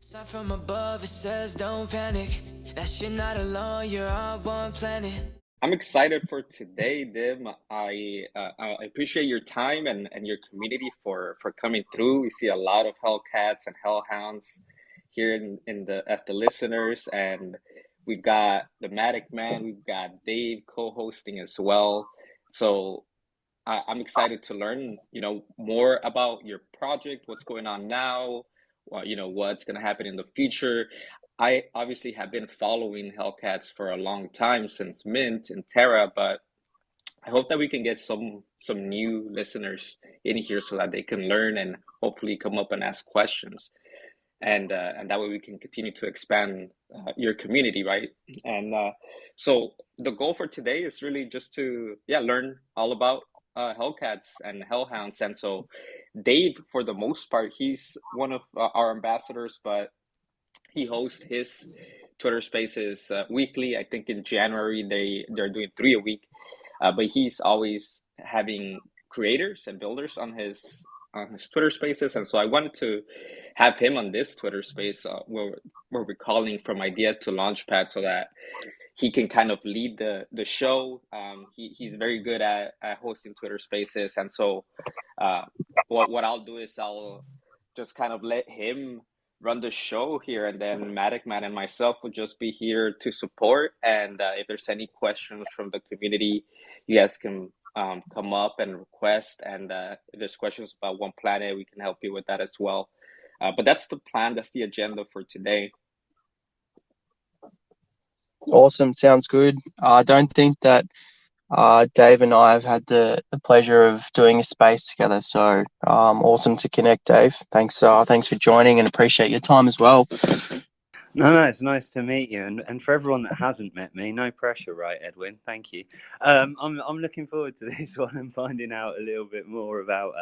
Sign from above, it says don't panic. That you're not alone, you're on one planet. I'm excited for today, Dim. I appreciate your time and your community for coming through. We see a lot of Hellcats and Hellhounds here in the as the listeners, and we've got the MATIC Man, we've got Dave co-hosting as well. So I'm excited to learn, more about your project, what's going on now, what's going to happen in the future. I obviously have been following Hellcats for a long time since Mint and Terra, but I hope that we can get some new listeners in here so that they can learn and hopefully come up and ask questions, and that way we can continue to expand your community, right? And so the goal for today is really just to learn all about Hellcats and Hellhounds. And so Dave, for the most part, he's one of our ambassadors, but he hosts his Twitter Spaces weekly. I think in January they're doing 3 a week, but he's always having creators and builders on his Twitter Spaces, and so I wanted to have him on this Twitter Space where we're calling From Idea to Launchpad, so that he can kind of lead the show. He's very good at hosting Twitter Spaces, and so what I'll do is I'll just kind of let him run the show here, and then MATIC Man and myself will just be here to support. And if there's any questions from the community, you guys can come up and request. And if there's questions about OnePlanet, we can help you with that as well. But that's the plan. That's the agenda for today. Awesome. Sounds good. I don't think that Dave and I have had the pleasure of doing a space together. So awesome to connect, Dave. Thanks for joining and appreciate your time as well. No, it's nice to meet you. And for everyone that hasn't met me, no pressure, right, Edwin? Thank you. I'm looking forward to this one and finding out a little bit more about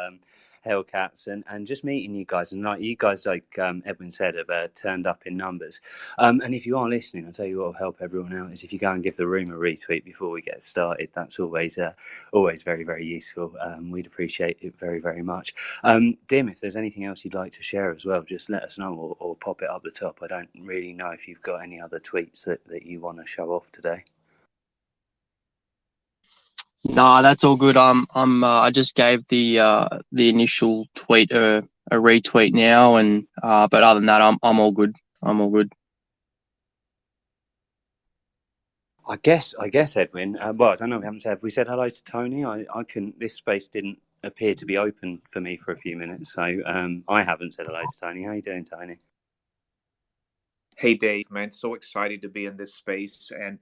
Hellcats and just meeting you guys. And like you guys, like Edwin said, have turned up in numbers. And if you are listening, I'll tell you what will help everyone out is if you go and give the room a retweet before we get started. That's always very, very useful. We'd appreciate it very, very much. Dim, if there's anything else you'd like to share as well, just let us know or pop it up the top. I don't really know if you've got any other tweets that you want to show off today. Nah, that's all good. I just gave the initial tweet a retweet now, and but other than that, I'm all good. I'm all good. I guess Edwin. Well, I don't know. We said hello to Tony. I couldn't. This space didn't appear to be open for me for a few minutes, so I haven't said hello to Tony. How you doing, Tony? Hey, Dave, man, so excited to be in this space. And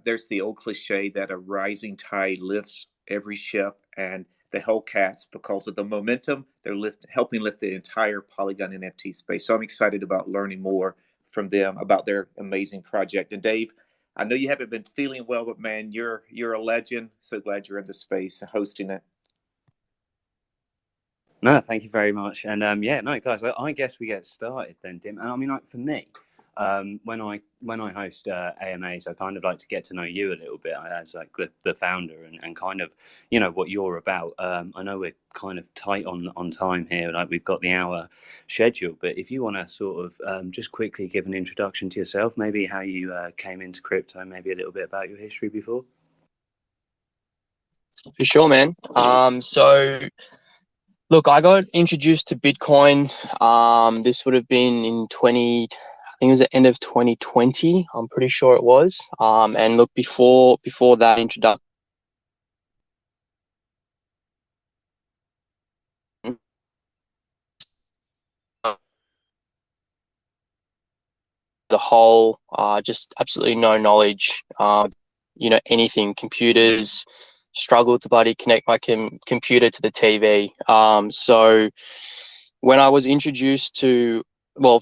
there's the old cliche that a rising tide lifts every ship, and the Hellcats, because of the momentum, they're helping lift the entire Polygon NFT space. So I'm excited about learning more from them about their amazing project. And Dave, I know you haven't been feeling well, but man, you're a legend. So glad you're in the space hosting it. No, thank you very much. And guys, I guess we get started then, Dim. And I mean, like for me, when I host AMAs, I kind of like to get to know you a little bit as like the founder and kind of what you're about. I know we're kind of tight on time here, like we've got the hour schedule, but if you want to sort of just quickly give an introduction to yourself, maybe how you came into crypto, maybe a little bit about your history before. For sure, man. So look, I got introduced to Bitcoin. This would have been in I think it was the end of 2020. I'm pretty sure it was. And look, before that introduction, the whole, just absolutely no knowledge. Anything computers. Struggled to bloody connect my computer to the TV. So when I was introduced to before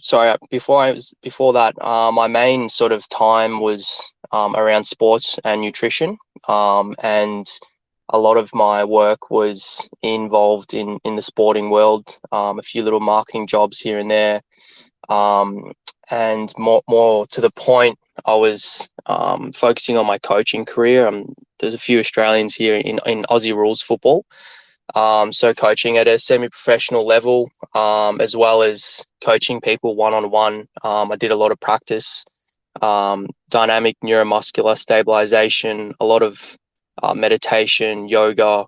that, my main sort of time was around sports and nutrition, and a lot of my work was involved in the sporting world. A few little marketing jobs here and there, and more to the point, I was focusing on my coaching career. There's a few Australians here in Aussie rules football. So coaching at a semi-professional level, as well as coaching people one-on-one. I did a lot of practice, dynamic neuromuscular stabilization, a lot of meditation, yoga,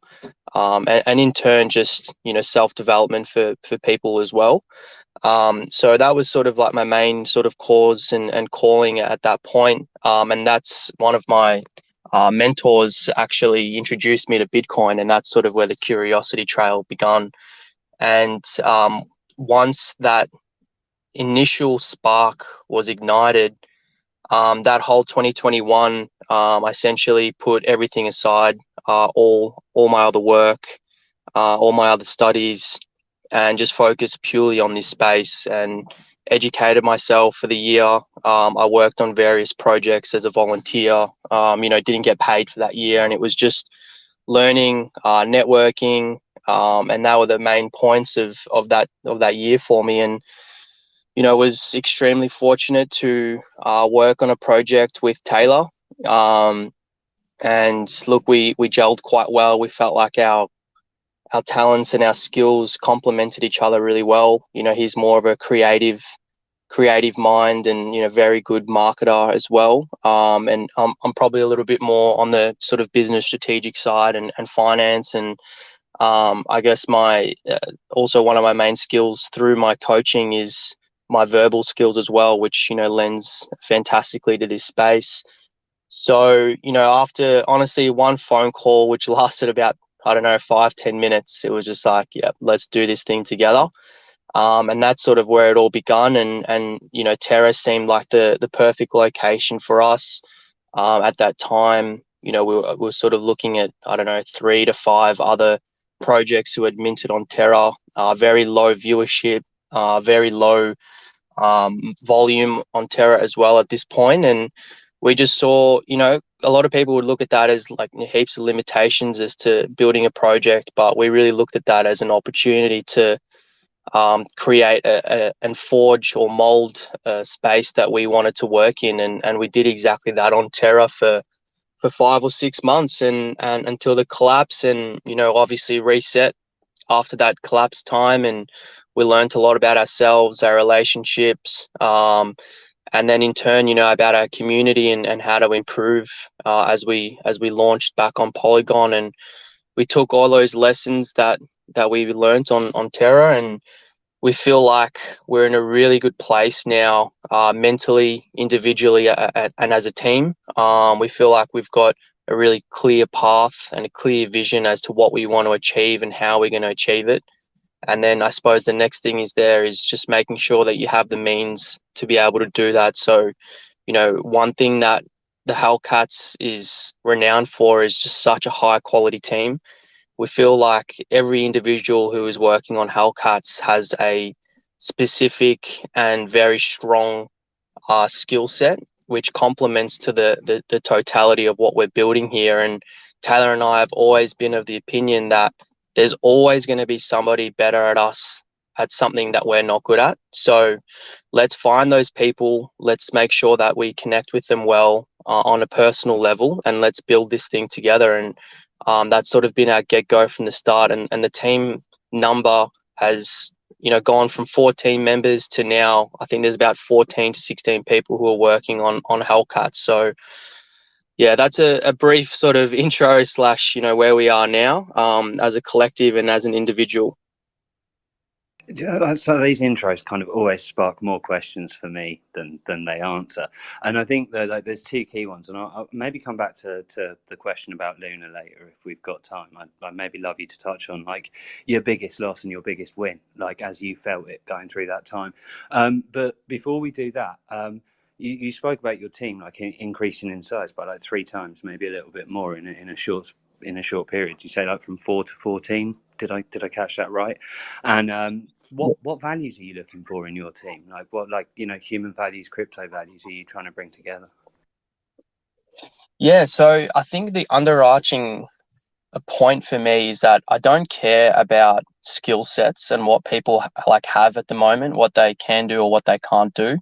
and in turn, just, self-development for people as well. So that was sort of like my main sort of cause and calling at that point. And that's one of my mentors actually introduced me to Bitcoin, and that's sort of where the curiosity trail began. And once that initial spark was ignited, that whole 2021, I essentially put everything aside, all my other work, all my other studies, and just focused purely on this space and educated myself for the year. I worked on various projects as a volunteer, didn't get paid for that year. And it was just learning, networking, and that were the main points of that year for me. And, was extremely fortunate to work on a project with Taylor. And look, we gelled quite well. We felt like our talents and our skills complemented each other really well. He's more of a creative mind and, very good marketer as well. And I'm probably a little bit more on the sort of business strategic side and finance. And I guess also one of my main skills through my coaching is my verbal skills as well, which, lends fantastically to this space. So, after honestly one phone call, which lasted about, I don't know, 5-10 minutes, it was just like, yeah, let's do this thing together. And that's sort of where it all begun. And Terra seemed like the perfect location for us. At that time, we were sort of looking at, I don't know, 3 to 5 other projects who had minted on Terra, very low viewership, very low volume on Terra as well at this point. And we just saw, a lot of people would look at that as like heaps of limitations as to building a project, but we really looked at that as an opportunity to create and forge or mold a space that we wanted to work in. And we did exactly that on Terra for 5 or 6 months and until the collapse, and, obviously reset after that collapse time. And we learned a lot about ourselves, our relationships, and then in turn, about our community and how to improve as we launched back on Polygon. And we took all those lessons that we learned on Terra, and we feel like we're in a really good place now, mentally, individually, and as a team. We feel like we've got a really clear path and a clear vision as to what we want to achieve and how we're going to achieve it. And then I suppose the next thing is just making sure that you have the means to be able to do that. So, one thing that the HellCats is renowned for is just such a high quality team. We feel like every individual who is working on HellCats has a specific and very strong skill set, which complements to the totality of what we're building here. And Taylor and I have always been of the opinion that there's always going to be somebody better at us at something that we're not good at. So let's find those people. Let's make sure that we connect with them well on a personal level, and let's build this thing together. And that's sort of been our get-go from the start. And the team number has, gone from 14 members to now, I think there's about 14 to 16 people who are working on HellCats. So yeah, that's a brief sort of intro / where we are now as a collective and as an individual. So these intros kind of always spark more questions for me than they answer, and I think that there's 2 key ones, and I'll maybe come back to the question about Luna later if we've got time. I'd maybe love you to touch on like your biggest loss and your biggest win, like as you felt it going through that time. But before we do that, you spoke about your team like increasing in size by like 3 times, maybe a little bit more in a short period. You say like from 4 to 14. Did I catch that right? And what values are you looking for in your team? Like what, human values, crypto values are you trying to bring together? Yeah, so I think the underarching point for me is that I don't care about skill sets and what people have at the moment, what they can do or what they can't do.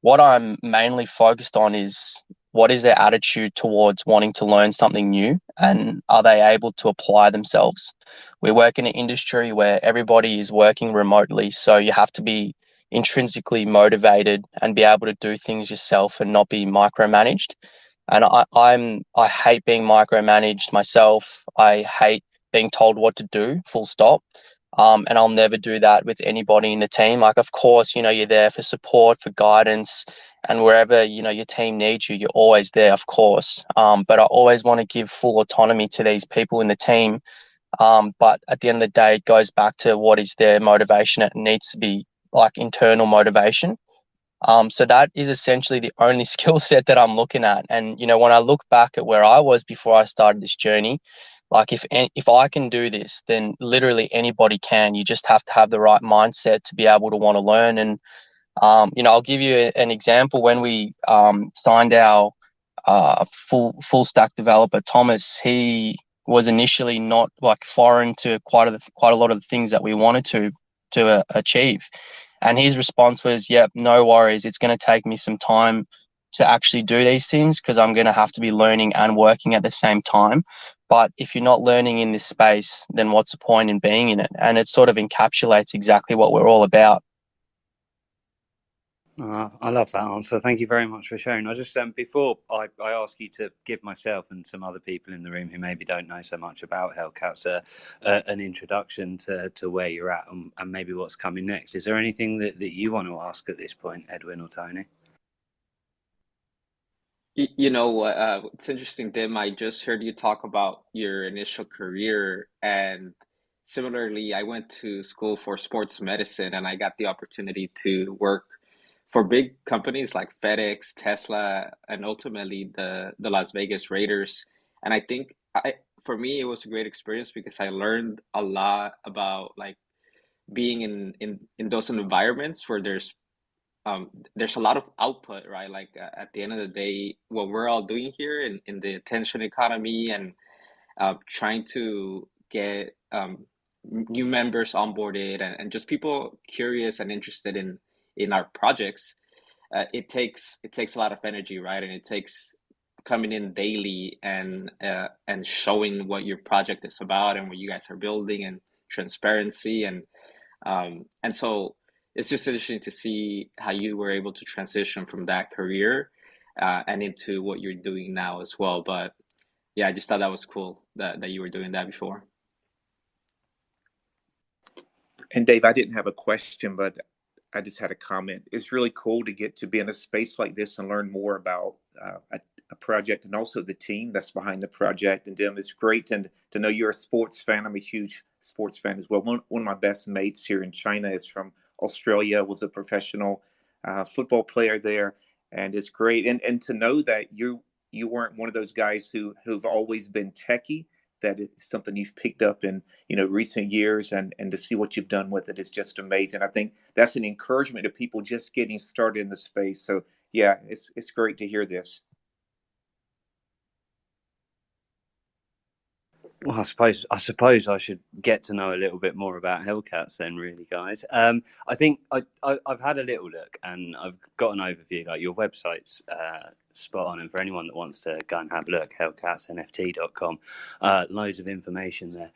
What I'm mainly focused on is what is their attitude towards wanting to learn something new, and are they able to apply themselves? We work in an industry where everybody is working remotely, so you have to be intrinsically motivated and be able to do things yourself and not be micromanaged. And I hate being micromanaged myself. I hate being told what to do, full stop. And I'll never do that with anybody in the team. Like, of course, you're there for support, for guidance, and wherever, your team needs you, you're always there, of course. But I always want to give full autonomy to these people in the team. But at the end of the day, it goes back to what is their motivation. It needs to be like internal motivation. So that is essentially the only skill set that I'm looking at. And, when I look back at where I was before I started this journey, like if I can do this, then literally anybody can. You just have to have the right mindset to be able to want to learn. And, I'll give you an example. When we signed our full stack developer, Thomas, he was initially not like foreign to quite a lot of the things that we wanted to achieve. And his response was, yep, no worries. It's going to take me some time to actually do these things because I'm going to have to be learning and working at the same time. But if you're not learning in this space, then what's the point in being in it? And it sort of encapsulates exactly what we're all about. I love that answer. Thank you very much for sharing. I just before I ask you to give myself and some other people in the room who maybe don't know so much about HellCats an introduction to where you're at and maybe what's coming next. Is there anything that you want to ask at this point, Edwin or Tony? You know what? It's interesting, Dim. I just heard you talk about your initial career, and similarly, I went to school for sports medicine, and I got the opportunity to work for big companies like FedEx, Tesla, and ultimately the Las Vegas Raiders. And I think for me, it was a great experience because I learned a lot about like being in those environments where there's a lot of output, right? Like at the end of the day, what we're all doing here in the attention economy and trying to get new members onboarded and just people curious and interested in our projects, it takes a lot of energy, right? And it takes coming in daily and showing what your project is about and what you guys are building and transparency and so it's just interesting to see how you were able to transition from that career and into what you're doing now as well. But yeah, I just thought that was cool that you were doing that before. And Dave, I didn't have a question, but I just had a comment. It's really cool to get to be in a space like this and learn more about a project and also the team that's behind the project. And Dim, it's great to know you're a sports fan. I'm a huge sports fan as well. One of my best mates here in China is from Australia, was a professional football player there. And it's great. And to know that you weren't one of those guys who've always been techie, that it's something you've picked up in recent years, and to see what you've done with it is just amazing. I think that's an encouragement to people just getting started in the space. So yeah, it's great to hear this. Well, I suppose I should get to know a little bit more about HellCats then, really, guys. I think I've had a little look and I've got an overview. Like, your website's spot on, and for anyone that wants to go and have a look, hellcatsnft.com, loads of information there.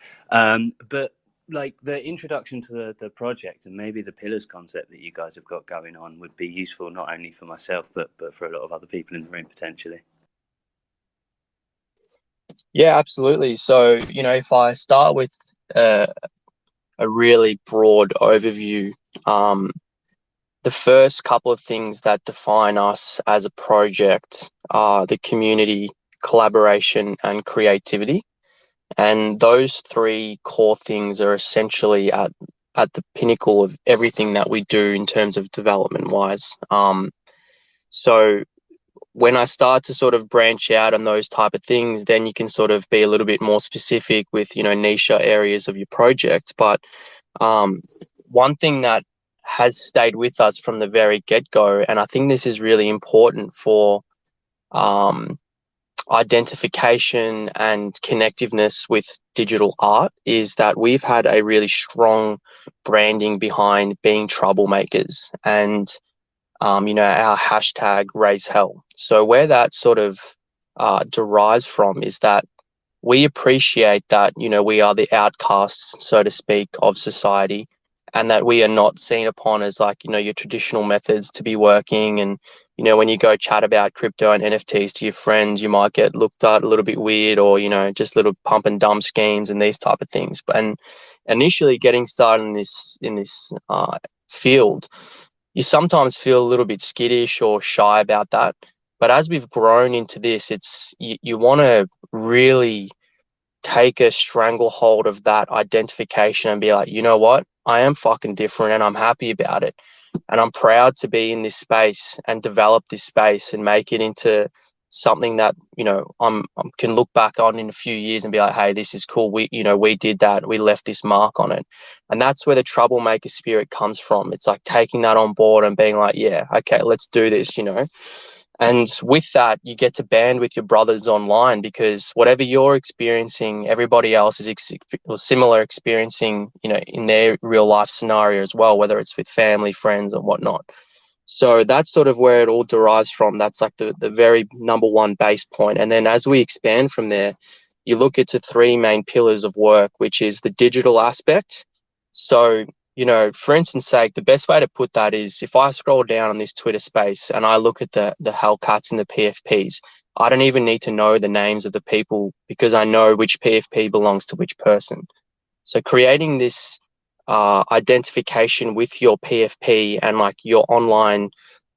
But like the introduction to the project and maybe the pillars concept that you guys have got going on would be useful not only for myself but for a lot of other people in the room potentially. Yeah, absolutely. So, if I start with a really broad overview, the first couple of things that define us as a project are the community, collaboration, and creativity. And those three core things are essentially at the pinnacle of everything that we do in terms of development-wise. So when I start to sort of branch out on those type of things, then you can sort of be a little bit more specific with, niche areas of your project. But one thing that has stayed with us from the very get-go, and I think this is really important for identification and connectiveness with digital art, is that we've had a really strong branding behind being troublemakers. And our hashtag raise hell. So where that sort of derives from is that we appreciate that, we are the outcasts, so to speak, of society, and that we are not seen upon as like, your traditional methods to be working. And, when you go chat about crypto and NFTs to your friends, you might get looked at a little bit weird, or, just little pump and dump schemes and these type of things. And initially getting started in this field, you sometimes feel a little bit skittish or shy about that. But as we've grown into this, you want to really take a stranglehold of that identification and be like, you know what? I am fucking different and I'm happy about it. And I'm proud to be in this space and develop this space and make it into something that, I can look back on in a few years and be like, hey, this is cool. We did that. We left this mark on it. And that's where the troublemaker spirit comes from. It's like taking that on board and being like, yeah, okay, let's do this, And with that, you get to band with your brothers online, because whatever you're experiencing, everybody else is similar experiencing, in their real life scenario as well, whether it's with family, friends, and whatnot. So that's sort of where it all derives from. That's like the very number one base point. And then as we expand from there, you look into three main pillars of work, which is the digital aspect. So, for instance sake, the best way to put that is if I scroll down on this Twitter space and I look at the HellCats and the PFPs, I don't even need to know the names of the people because I know which PFP belongs to which person. So creating this identification with your PFP and like your online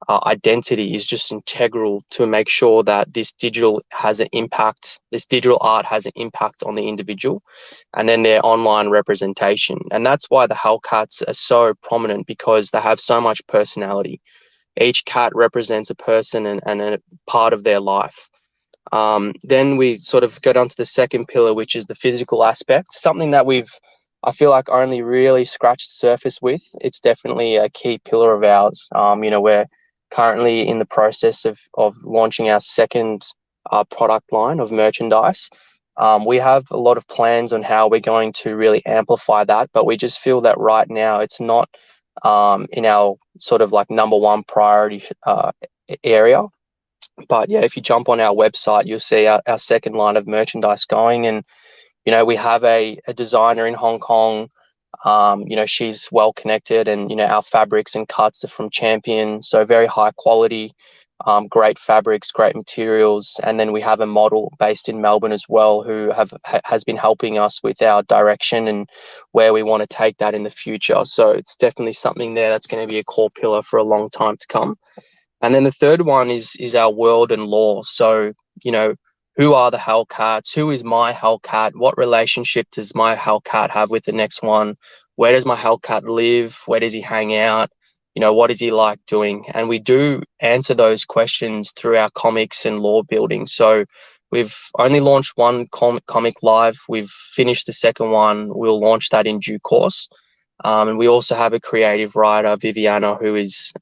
identity is just integral to make sure that this digital art has an impact on the individual and then their online representation. And that's why the Hellcats are so prominent, because they have so much personality. Each cat represents a person and a part of their life. Then we sort of go down to the second pillar, which is the physical aspect, something that I feel like only really scratched the surface with. It's definitely a key pillar of ours. We're currently in the process of launching our second product line of merchandise. We have a lot of plans on how we're going to really amplify that, but we just feel that right now it's not in our sort of like number one priority area. But yeah, if you jump on our website, you'll see our second line of merchandise going. And, we have a designer in Hong Kong. She's well connected, and, our fabrics and cuts are from Champion. So very high quality, great fabrics, great materials. And then we have a model based in Melbourne as well, who has been helping us with our direction and where we want to take that in the future. So it's definitely something there that's going to be a core pillar for a long time to come. And then the third one is our world and law. So, who are the HellCats? Who is my HellCat? What relationship does my HellCat have with the next one? Where does my HellCat live? Where does he hang out? What is he like doing? And we do answer those questions through our comics and lore building. So we've only launched one comic live. We've finished the second one. We'll launch that in due course. And we also have a creative writer, Viviana, who is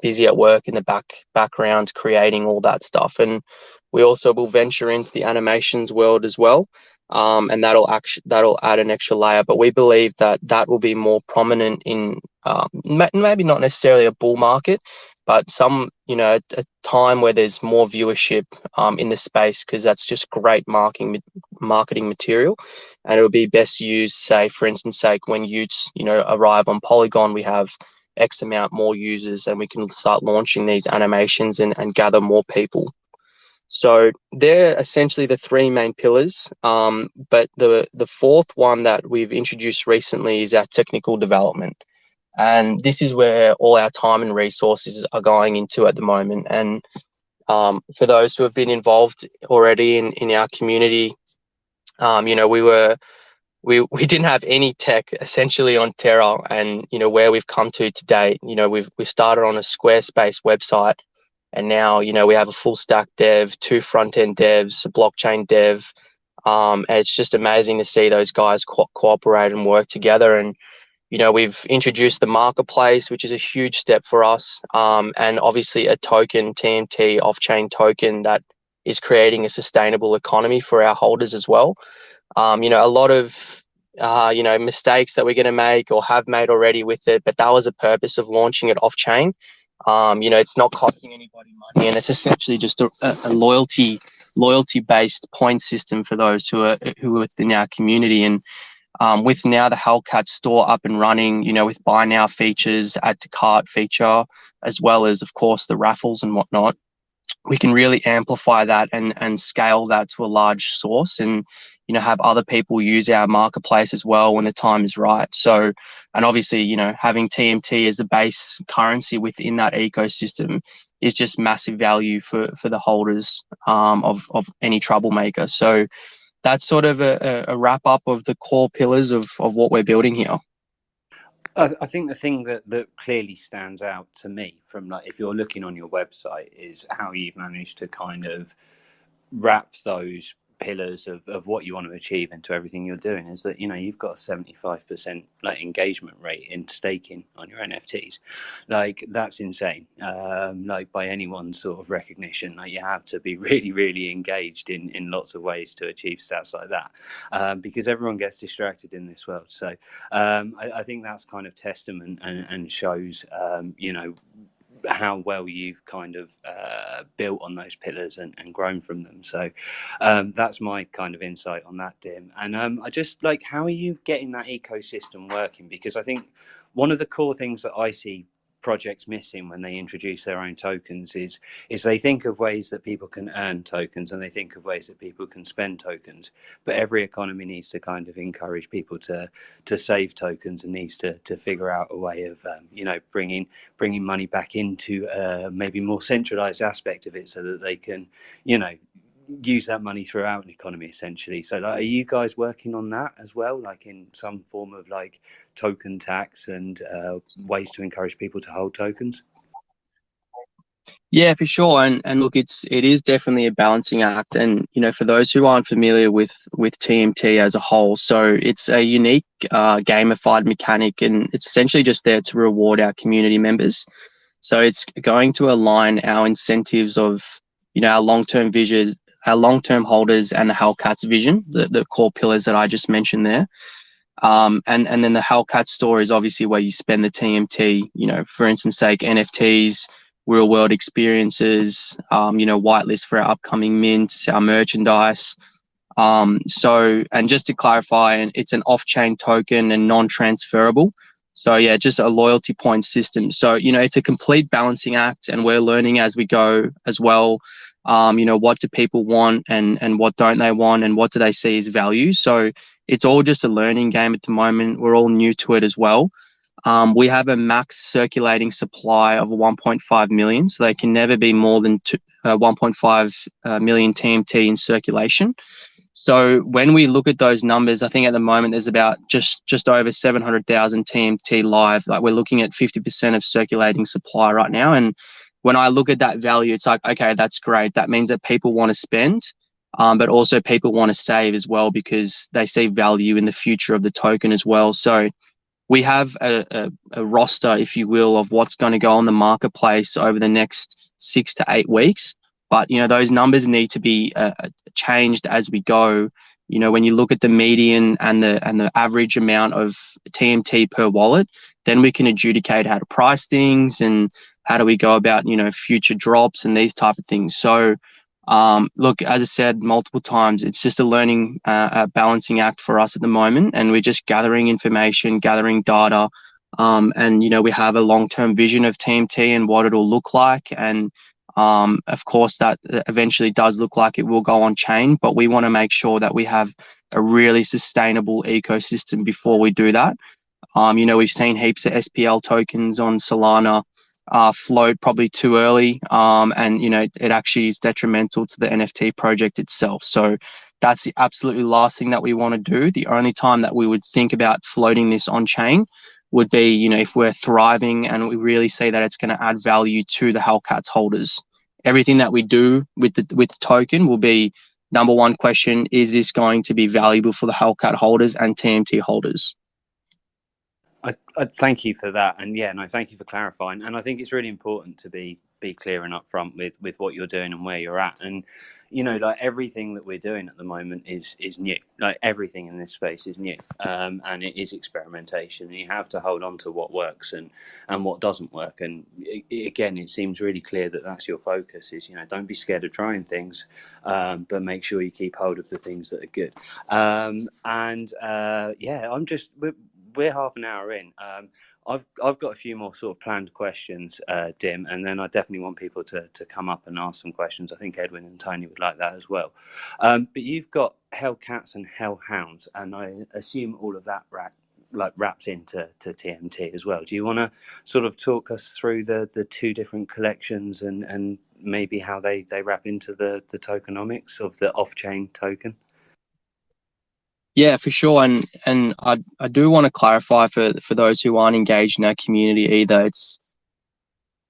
busy at work in the background creating all that stuff. And we also will venture into the animations world as well. And that'll add an extra layer. But we believe that will be more prominent in maybe not necessarily a bull market, but a time where there's more viewership in the space, because that's just great marketing material. And it would be best used, say, for instance sake, when youths, arrive on Polygon, we have X amount more users and we can start launching these animations and gather more people. So they're essentially the three main pillars. But the fourth one that we've introduced recently is our technical development. And this is where all our time and resources are going into at the moment. And for those who have been involved already in our community, we didn't have any tech essentially on Terra, and where we've come to today. We've started on a Squarespace website, and now we have a full stack dev, 2 front end devs, a blockchain dev, and it's just amazing to see those guys cooperate and work together. And we've introduced the marketplace, which is a huge step for us, and obviously a token, TMT off-chain token, that is creating a sustainable economy for our holders as well. A lot of mistakes that we're going to make or have made already with it, but that was the purpose of launching it off-chain. It's not costing anybody money, and it's essentially just a loyalty based point system for those who are within our community. And with now the HellCats store up and running, with buy now features, add to cart feature, as well as, of course, the raffles and whatnot, we can really amplify that and scale that to a large source, and have other people use our marketplace as well when the time is right. So, and obviously, having TMT as the base currency within that ecosystem is just massive value for the holders of any troublemaker. So that's sort of a wrap up of the core pillars of what we're building here. I think the thing that clearly stands out to me from, like, if you're looking on your website, is how you've managed to kind of wrap those pillars of what you want to achieve into everything you're doing. Is that, you've got a 75% like engagement rate in staking on your NFTs. Like, that's insane. Like, by anyone's sort of recognition, like, you have to be really, really engaged in lots of ways to achieve stats like that, because everyone gets distracted in this world. So I think that's kind of testament and shows how well you've kind of built on those pillars and grown from them. So that's my kind of insight on that, Dim. And I just like, how are you getting that ecosystem working? Because I think one of the core things that I see projects missing when they introduce their own tokens is they think of ways that people can earn tokens, and they think of ways that people can spend tokens, but every economy needs to kind of encourage people to save tokens, and needs to figure out a way of bringing money back into maybe more centralized aspect of it, so that they can use that money throughout an economy, essentially. So, like, are you guys working on that as well, like in some form of like token tax and ways to encourage people to hold tokens? Yeah, for sure. And look, it is definitely a balancing act. And for those who aren't familiar with TMT as a whole, so it's a unique gamified mechanic, and it's essentially just there to reward our community members. So it's going to align our incentives of our long-term vision, our long-term holders, and the HellCats vision, the core pillars that I just mentioned there. And then the HellCats store is obviously where you spend the TMT, for instance sake, NFTs, real world experiences, whitelist for our upcoming mints, our merchandise. So, and just to clarify, it's an off-chain token and non-transferable. So yeah, just a loyalty point system. So, it's a complete balancing act, and we're learning as we go as well. What do people want, and what don't they want, and what do they see as value? So it's all just a learning game at the moment. We're all new to it as well. We have a max circulating supply of 1.5 million, so they can never be more than 1.5 million TMT in circulation. So when we look at those numbers, I think at the moment there's about just over 700,000 TMT live. Like, we're looking at 50% of circulating supply right now. And when I look at that value, it's like, okay, that's great. That means that people want to spend, but also people want to save as well, because they see value in the future of the token as well. So we have a roster, if you will, of what's going to go on the marketplace over the next 6 to 8 weeks. But, those numbers need to be changed as we go. When you look at the median and the average amount of TMT per wallet, then we can adjudicate how to price things and how do we go about, future drops and these type of things. So, look, as I said multiple times, it's just a learning, balancing act for us at the moment, and we're just gathering information, gathering data, and we have a long-term vision of TMT and what it'll look like, and of course that eventually does look like it will go on chain, but we want to make sure that we have a really sustainable ecosystem before we do that. We've seen heaps of SPL tokens on Solana float probably too early, and it actually is detrimental to the NFT project itself. So that's the absolutely last thing that we want to do. The only time that we would think about floating this on chain would be, if we're thriving and we really see that it's going to add value to the HellCats holders. Everything that we do with the token will be, number one question, is this going to be valuable for the HellCat holders and TMT holders? I thank you for that, and thank you for clarifying. And I think it's really important to be be clear and upfront with what you're doing and where you're at. And like everything that we're doing at the moment is new. Like everything in this space is new, and it is experimentation. And you have to hold on to what works and what doesn't work. And again, it seems really clear that that's your focus. Is don't be scared of trying things, but make sure you keep hold of the things that are good. We're half an hour in. I've got a few more sort of planned questions, Dim, and then I definitely want people to come up and ask some questions. I think Edwin and Tony would like that as well. But you've got HellCats and HellHounds, and I assume all of that wraps into TMT as well. Do you want to sort of talk us through the two different collections and maybe how they wrap into the tokenomics of the off-chain token? Yeah, for sure. And I do want to clarify for those who aren't engaged in our community either.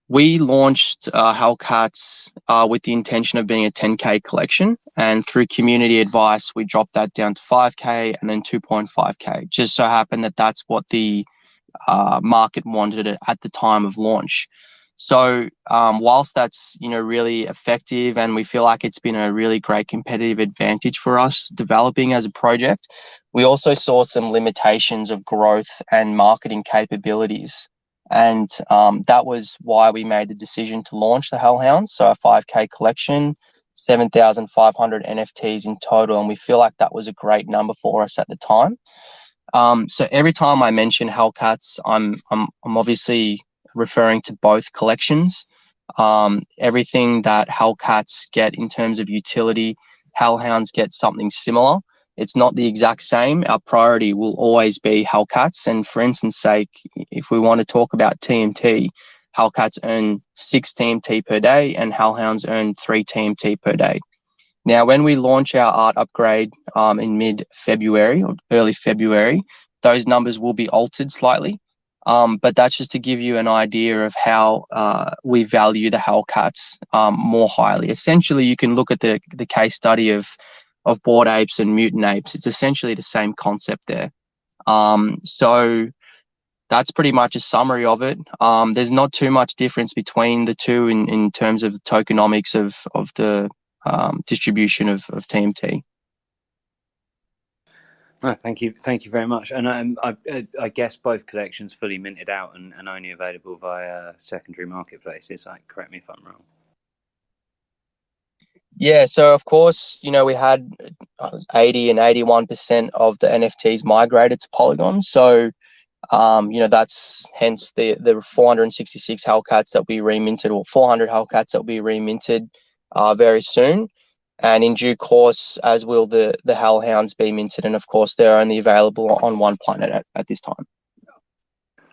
We launched HellCats with the intention of being a 10K collection, and through community advice, we dropped that down to 5K and then 2.5K. Just so happened that that's what the market wanted it at the time of launch. So whilst that's really effective, and we feel like it's been a really great competitive advantage for us developing as a project, we also saw some limitations of growth and marketing capabilities. And that was why we made the decision to launch the HellHounds. So a 5K collection, 7,500 NFTs in total, and we feel like that was a great number for us at the time. So every time I mention HellCats, I'm obviously referring to both collections. Everything that HellCats get in terms of utility, HellHounds get something similar. It's not the exact same. Our priority will always be HellCats. And for instance sake, if we want to talk about TMT, HellCats earn 6 TMT per day and HellHounds earn 3 TMT per day. Now, when we launch our art upgrade in mid-February or early February, those numbers will be altered slightly. But that's just to give you an idea of how we value the HellCats more highly. Essentially, you can look at the case study of Bored Apes and Mutant Apes. It's essentially the same concept there. So that's pretty much a summary of it. There's not too much difference between the two in terms of the tokenomics of the distribution of TMT. No, thank you very much. And I guess both collections fully minted out and only available via secondary marketplaces. Correct me if I'm wrong. Yeah, so of course, we had 80 and 81% of the NFTs migrated to Polygon. So, that's hence the 466 HellCats that we reminted, or 400 HellCats that we reminted very soon. And in due course, as will the HellHounds be minted. And of course, they're only available on OnePlanet at this time.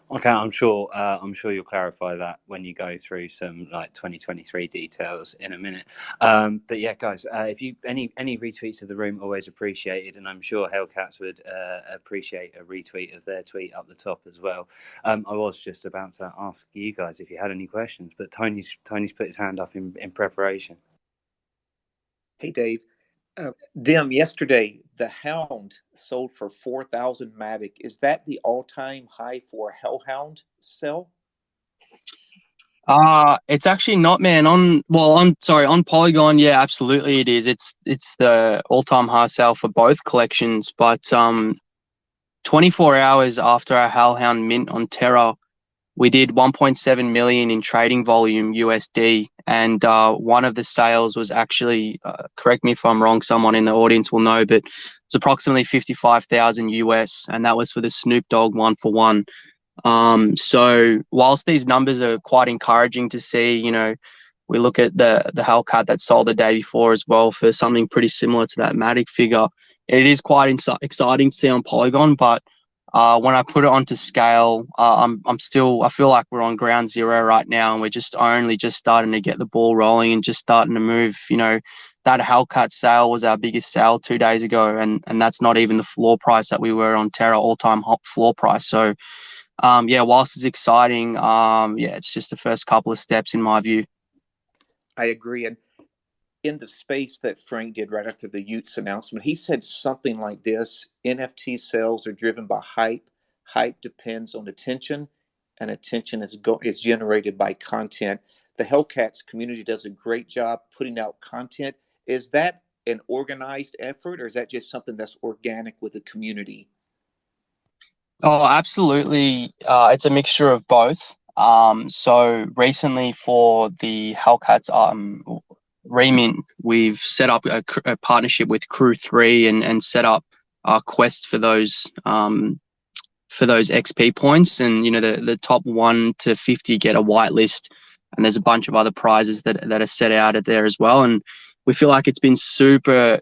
Okay, I'm sure you'll clarify that when you go through some 2023 details in a minute. But yeah, guys, if you any retweets of the room, always appreciated, and I'm sure HellCats would appreciate a retweet of their tweet up the top as well. I was just about to ask you guys if you had any questions, but Tony's put his hand up in preparation. Hey, Dave. Dim, yesterday, the Hound sold for 4,000 MATIC. Is that the all-time high for a HellHound sell? It's actually not, man. On Polygon, yeah, absolutely it is. It's the all-time high sale for both collections. But 24 hours after our HellHound mint on Terra, we did 1.7 million in trading volume USD, and one of the sales was actually, correct me if I'm wrong, someone in the audience will know, but it's approximately 55,000 US, and that was for the Snoop Dogg 1-for-1. So whilst these numbers are quite encouraging to see, we look at the HellCat that sold the day before as well for something pretty similar to that MATIC figure. It is quite exciting to see on Polygon, but when I put it onto scale, I feel like we're on ground zero right now, and we're just starting to get the ball rolling and just starting to move. That HellCat sale was our biggest sale 2 days ago, and that's not even the floor price that we were on Terra, all-time hot floor price. So, whilst it's exciting, it's just the first couple of steps in my view. I agree. And in the space that Frank did right after the Utes announcement, he said something like this: NFT sales are driven by hype. Hype depends on attention, and attention is generated by content. the HellCats community does a great job putting out content. Is that an organized effort, or is that just something that's organic with the community? Oh, absolutely. It's a mixture of both. So recently for the Hellcats remint, we've set up a partnership with Crew 3 and set up our quest for those XP points. And, you know, the top 1 to 50 get a whitelist, and there's a bunch of other prizes that are set out at there as well. And we feel like it's been super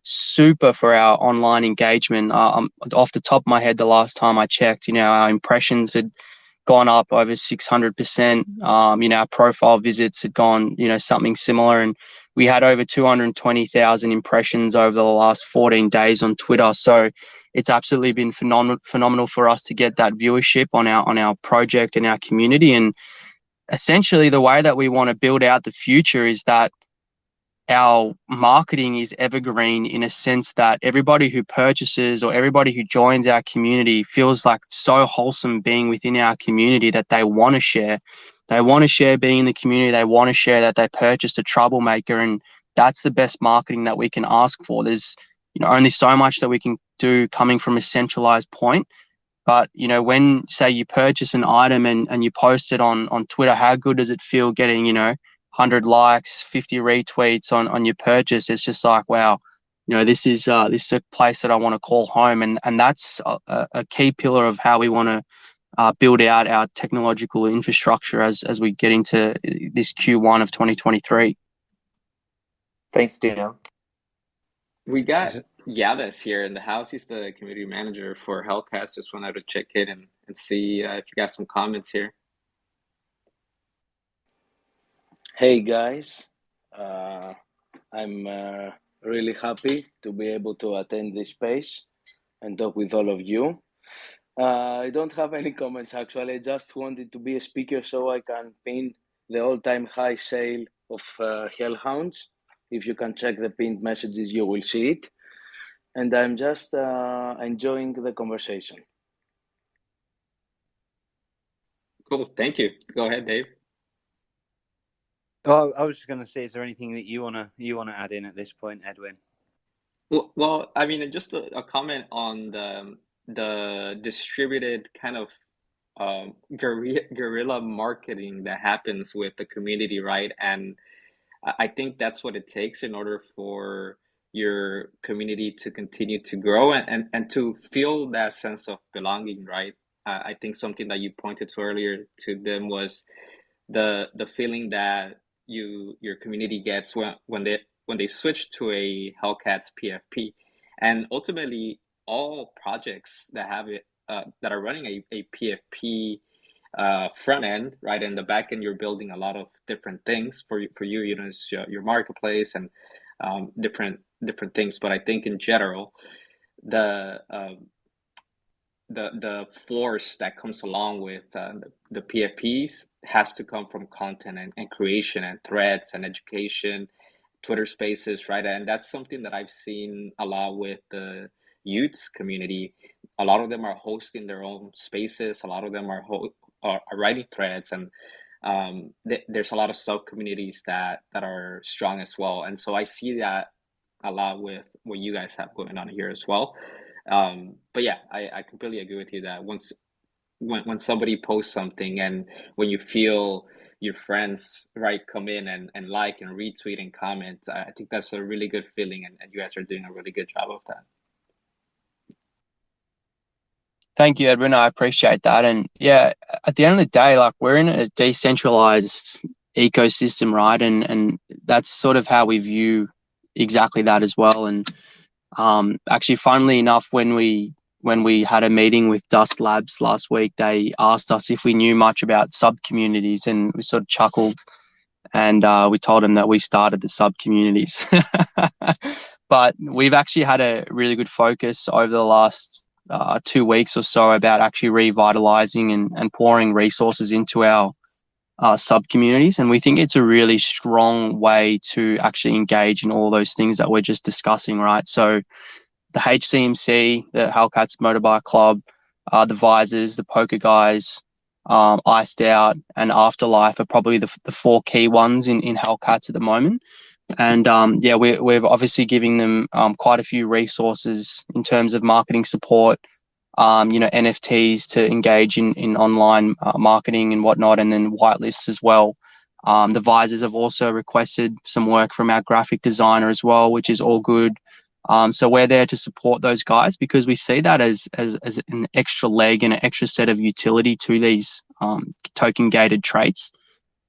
for our online engagement. Off the top of my head, the last time I checked, you know, our impressions had gone up over 600%. You know, our profile visits had gone, you know, something similar. And we had over 220,000 impressions over the last 14 days on Twitter. So it's absolutely been phenomenal for us to get that viewership on our project and our community. And essentially the way that we want to build out the future is that our marketing is evergreen, in a sense that everybody who purchases or everybody who joins our community feels like so wholesome being within our community that they want to share. They want to share being in the community. They want to share that they purchased a troublemaker, and that's the best marketing that we can ask for. There's, you know, only so much that we can do coming from a centralized point. But, you know, when, say, you purchase an item and you post it on Twitter, how good does it feel getting, you know, 100 likes, 50 retweets on your purchase? It's just like, wow, you know, this is a place that I want to call home. And that's a key pillar of how we want to build out our technological infrastructure as we get into this Q1 of 2023. Thanks, Dan. We got Yadas here in the house. He's the community manager for HellCats. Just wanted to check in and see if you got some comments here. Hey guys, I'm really happy to be able to attend this space and talk with all of you. I don't have any comments actually. I just wanted to be a speaker so I can pin the all-time high sale of Hellhounds. If you can check the pinned messages, you will see it. And I'm just enjoying the conversation. Cool, thank you. Go ahead, Dave. Oh, I was just going to say, is there anything that you wanna add in at this point, Edwin? Well, I mean, just a comment on the distributed kind of guerrilla marketing that happens with the community, right? And I think that's what it takes in order for your community to continue to grow and to feel that sense of belonging, right? I think something that you pointed to earlier to them was the feeling that your community gets when they switch to a HellCats PFP, and ultimately all projects that have it that are running a PFP front end, right? In the back end, you're building a lot of different things for you. You know, it's your marketplace and different things. But I think in general, the force that comes along with the PFPs has to come from content and creation and threads and education, Twitter Spaces, right? And that's something that I've seen a lot with the youths community. A lot of them are hosting their own spaces. A lot of them are writing threads, and there's a lot of sub communities that are strong as well. And so I see that a lot with what you guys have going on here as well. But yeah, I completely agree with you that when somebody posts something and when you feel your friends, right, come in and like and retweet and comment, I think that's a really good feeling, and you guys are doing a really good job of that. Thank you, Edwin. I appreciate that. And yeah, at the end of the day, like, we're in a decentralized ecosystem, right? And that's sort of how we view exactly that as well. And actually, funnily enough, when we had a meeting with Dust Labs last week, they asked us if we knew much about sub communities, and we sort of chuckled, and we told them that we started the sub communities. But we've actually had a really good focus over the last 2 weeks or so about actually revitalizing and pouring resources into our sub communities. And we think it's a really strong way to actually engage in all those things that we're just discussing, right? So the HCMC, the HellCats Motorbike Club, the Visors, the Poker Guys, Iced Out, and Afterlife are probably the four key ones in HellCats at the moment. And yeah, we're obviously giving them quite a few resources in terms of marketing support, NFTs to engage in online marketing and whatnot, and then whitelists as well. The Visors have also requested some work from our graphic designer as well, which is all good. So we're there to support those guys because we see that as an extra leg and an extra set of utility to these token gated traits.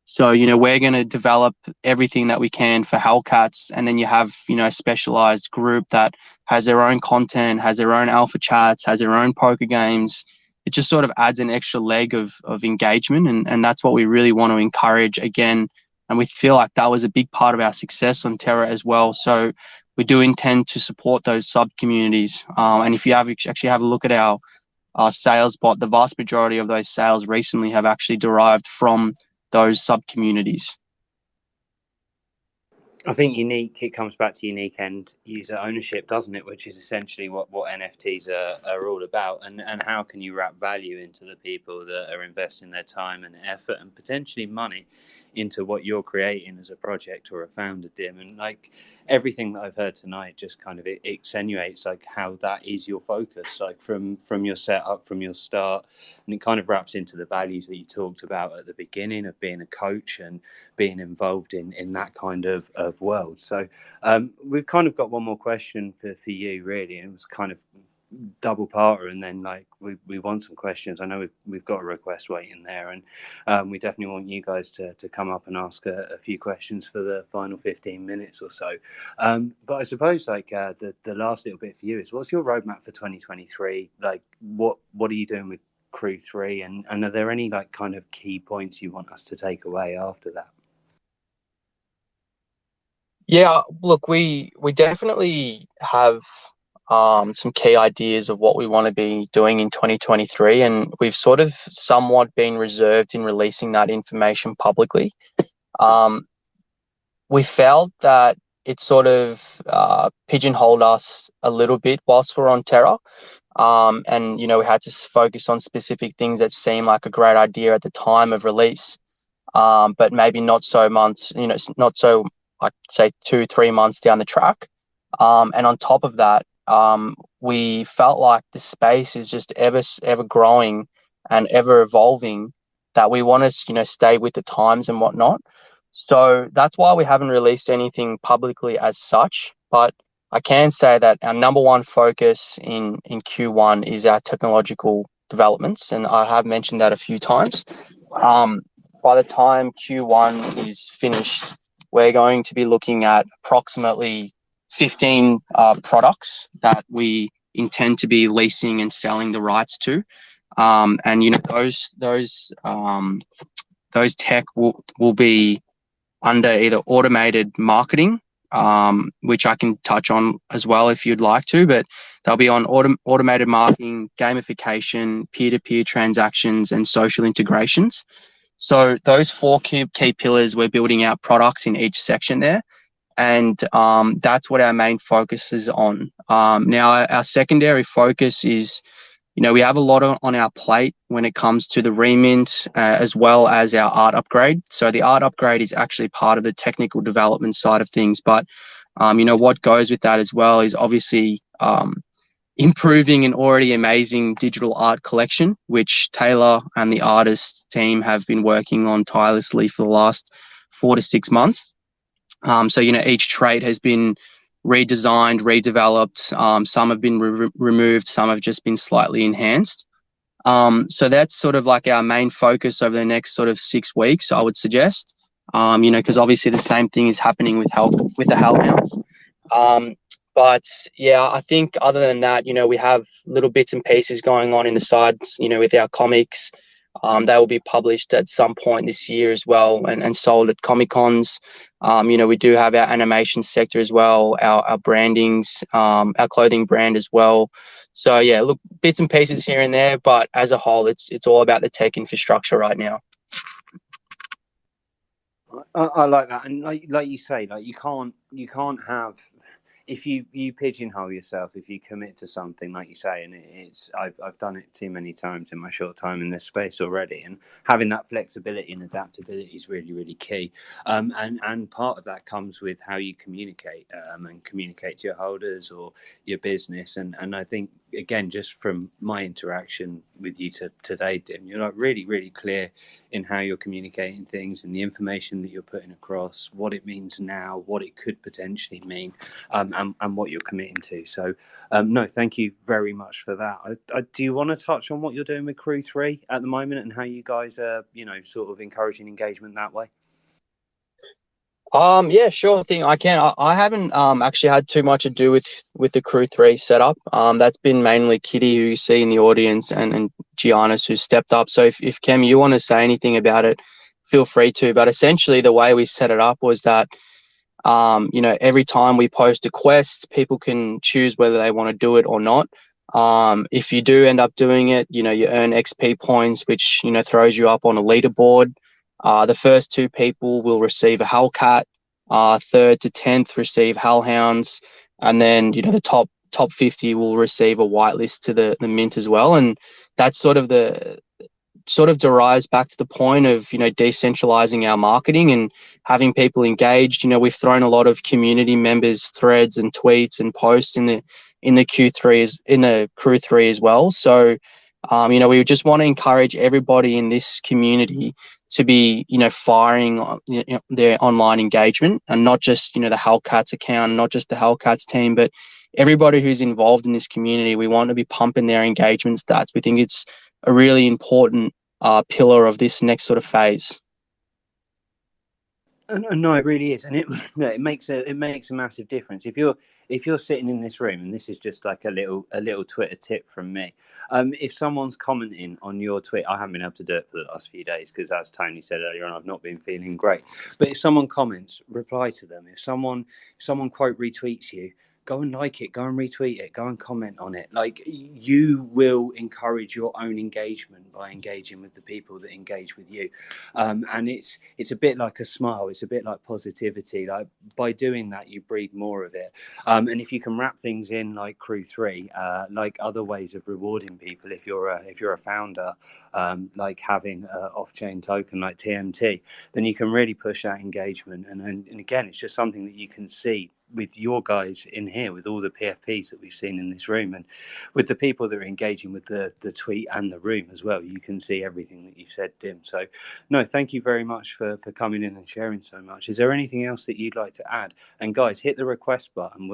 So, we're going to develop everything that we can for HellCats, and then you have, a specialized group that has their own content, has their own alpha chats, has their own poker games. It just sort of adds an extra leg of engagement, and that's what we really want to encourage again. And we feel like that was a big part of our success on Terra as well. So we do intend to support those sub-communities. And if you actually have a look at our sales bot, the vast majority of those sales recently have actually derived from those sub-communities. I think it comes back to unique end user ownership, doesn't it? Which is essentially what NFTs are all about. And how can you wrap value into the people that are investing their time and effort and potentially money into what you're creating as a project or a founder, Dim? And like everything that I've heard tonight just kind of accentuates like how that is your focus, like from your setup, from your start. And it kind of wraps into the values that you talked about at the beginning of being a coach and being involved in that kind of world. So we've kind of got one more question for you, really, and it was kind of double parter, and then like we want some questions. I know we've got a request waiting there, and we definitely want you guys to come up and ask a few questions for the final 15 minutes or so. But I suppose like the last little bit for you is, what's your roadmap for 2023? Like what are you doing with Crew 3, and are there any like kind of key points you want us to take away after that? Yeah, look, we definitely have some key ideas of what we want to be doing in 2023, and we've sort of somewhat been reserved in releasing that information publicly. We felt that it sort of pigeonholed us a little bit whilst we're on Terra, and we had to focus on specific things that seemed like a great idea at the time of release, but maybe not so not so like say 2-3 months down the track. And on top of that, we felt like the space is just ever growing and ever evolving, that we want to stay with the times and whatnot. So that's why we haven't released anything publicly as such. But I can say that our number one focus in Q1 is our technological developments, and I have mentioned that a few times. By the time Q1 is finished, we're going to be looking at approximately 15 products that we intend to be leasing and selling the rights to, and those tech will be under either automated marketing, which I can touch on as well if you'd like to, but they'll be on automated marketing, gamification, peer-to-peer transactions, and social integrations. So those four key pillars, we're building out products in each section there. And that's what our main focus is on. Now, our secondary focus is, we have a lot on our plate when it comes to the remint, as well as our art upgrade. So the art upgrade is actually part of the technical development side of things. But, what goes with that as well is obviously improving an already amazing digital art collection, which Taylor and the artist team have been working on tirelessly for the last 4 to 6 months. So, each trait has been redesigned, redeveloped. Some have been removed, some have just been slightly enhanced. So that's sort of like our main focus over the next sort of 6 weeks, I would suggest. Because obviously the same thing is happening with the Hellhounds. But yeah, I think other than that, we have little bits and pieces going on in the sides, with our comics. They will be published at some point this year as well, and sold at Comic Cons. We do have our animation sector as well, our brandings, our clothing brand as well. So yeah, look, bits and pieces here and there, but as a whole, it's all about the tech infrastructure right now. I like that, and like you say, like you can't have if you pigeonhole yourself, if you commit to something, like you say, and I've done it too many times in my short time in this space already, and having that flexibility and adaptability is really, really key. And part of that comes with how you communicate, and communicate to your holders or your business. And I think, again, just from my interaction with you today, Dim, you're like really, really clear in how you're communicating things and the information that you're putting across, what it means now, what it could potentially mean, and what you're committing to. So no, thank you very much for that. Do you want to touch on what you're doing with Crew 3 at the moment and how you guys are, sort of encouraging engagement that way? Yeah, sure thing. I can. I haven't actually had too much to do with the Crew 3 setup. That's been mainly Kitty, who you see in the audience, and Giannis, who's stepped up. So if Kem, you want to say anything about it, feel free to. But essentially, the way we set it up was that every time we post a quest, people can choose whether they want to do it or not. If you do end up doing it, you earn XP points, which throws you up on a leaderboard. The first 2 people will receive a HellCat. 3rd to 10th receive Hellhounds, and then the top 50 will receive a whitelist to the mint as well. And that's sort of derives back to the point of decentralizing our marketing and having people engaged. We've thrown a lot of community members threads and tweets and posts in the Crew 3 as well. So we just want to encourage everybody in this community to be firing their online engagement, and not just the HellCats account, not just the HellCats team, but everybody who's involved in this community. We want to be pumping their engagement stats. We think it's a really important pillar of this next sort of phase. No, it really is, and it makes a massive difference. If you're sitting in this room, and this is just like a little Twitter tip from me, if someone's commenting on your tweet, I haven't been able to do it for the last few days because, as Tony said earlier on, I've not been feeling great. But if someone comments, reply to them. If someone quote retweets you, go and like it, go and retweet it, go and comment on it. Like, you will encourage your own engagement by engaging with the people that engage with you. And it's a bit like a smile. It's a bit like positivity. Like, by doing that, you breathe more of it. And if you can wrap things in like Crew 3, like other ways of rewarding people, if you're a founder, like having an off-chain token like TMT, then you can really push that engagement. And again, it's just something that you can see with your guys in here, with all the PFPs that we've seen in this room, and with the people that are engaging with the tweet and the room as well. You can see everything that you said, Dim. So no, thank you very much for coming in and sharing so much. Is there anything else that you'd like to add? And guys, hit the request button.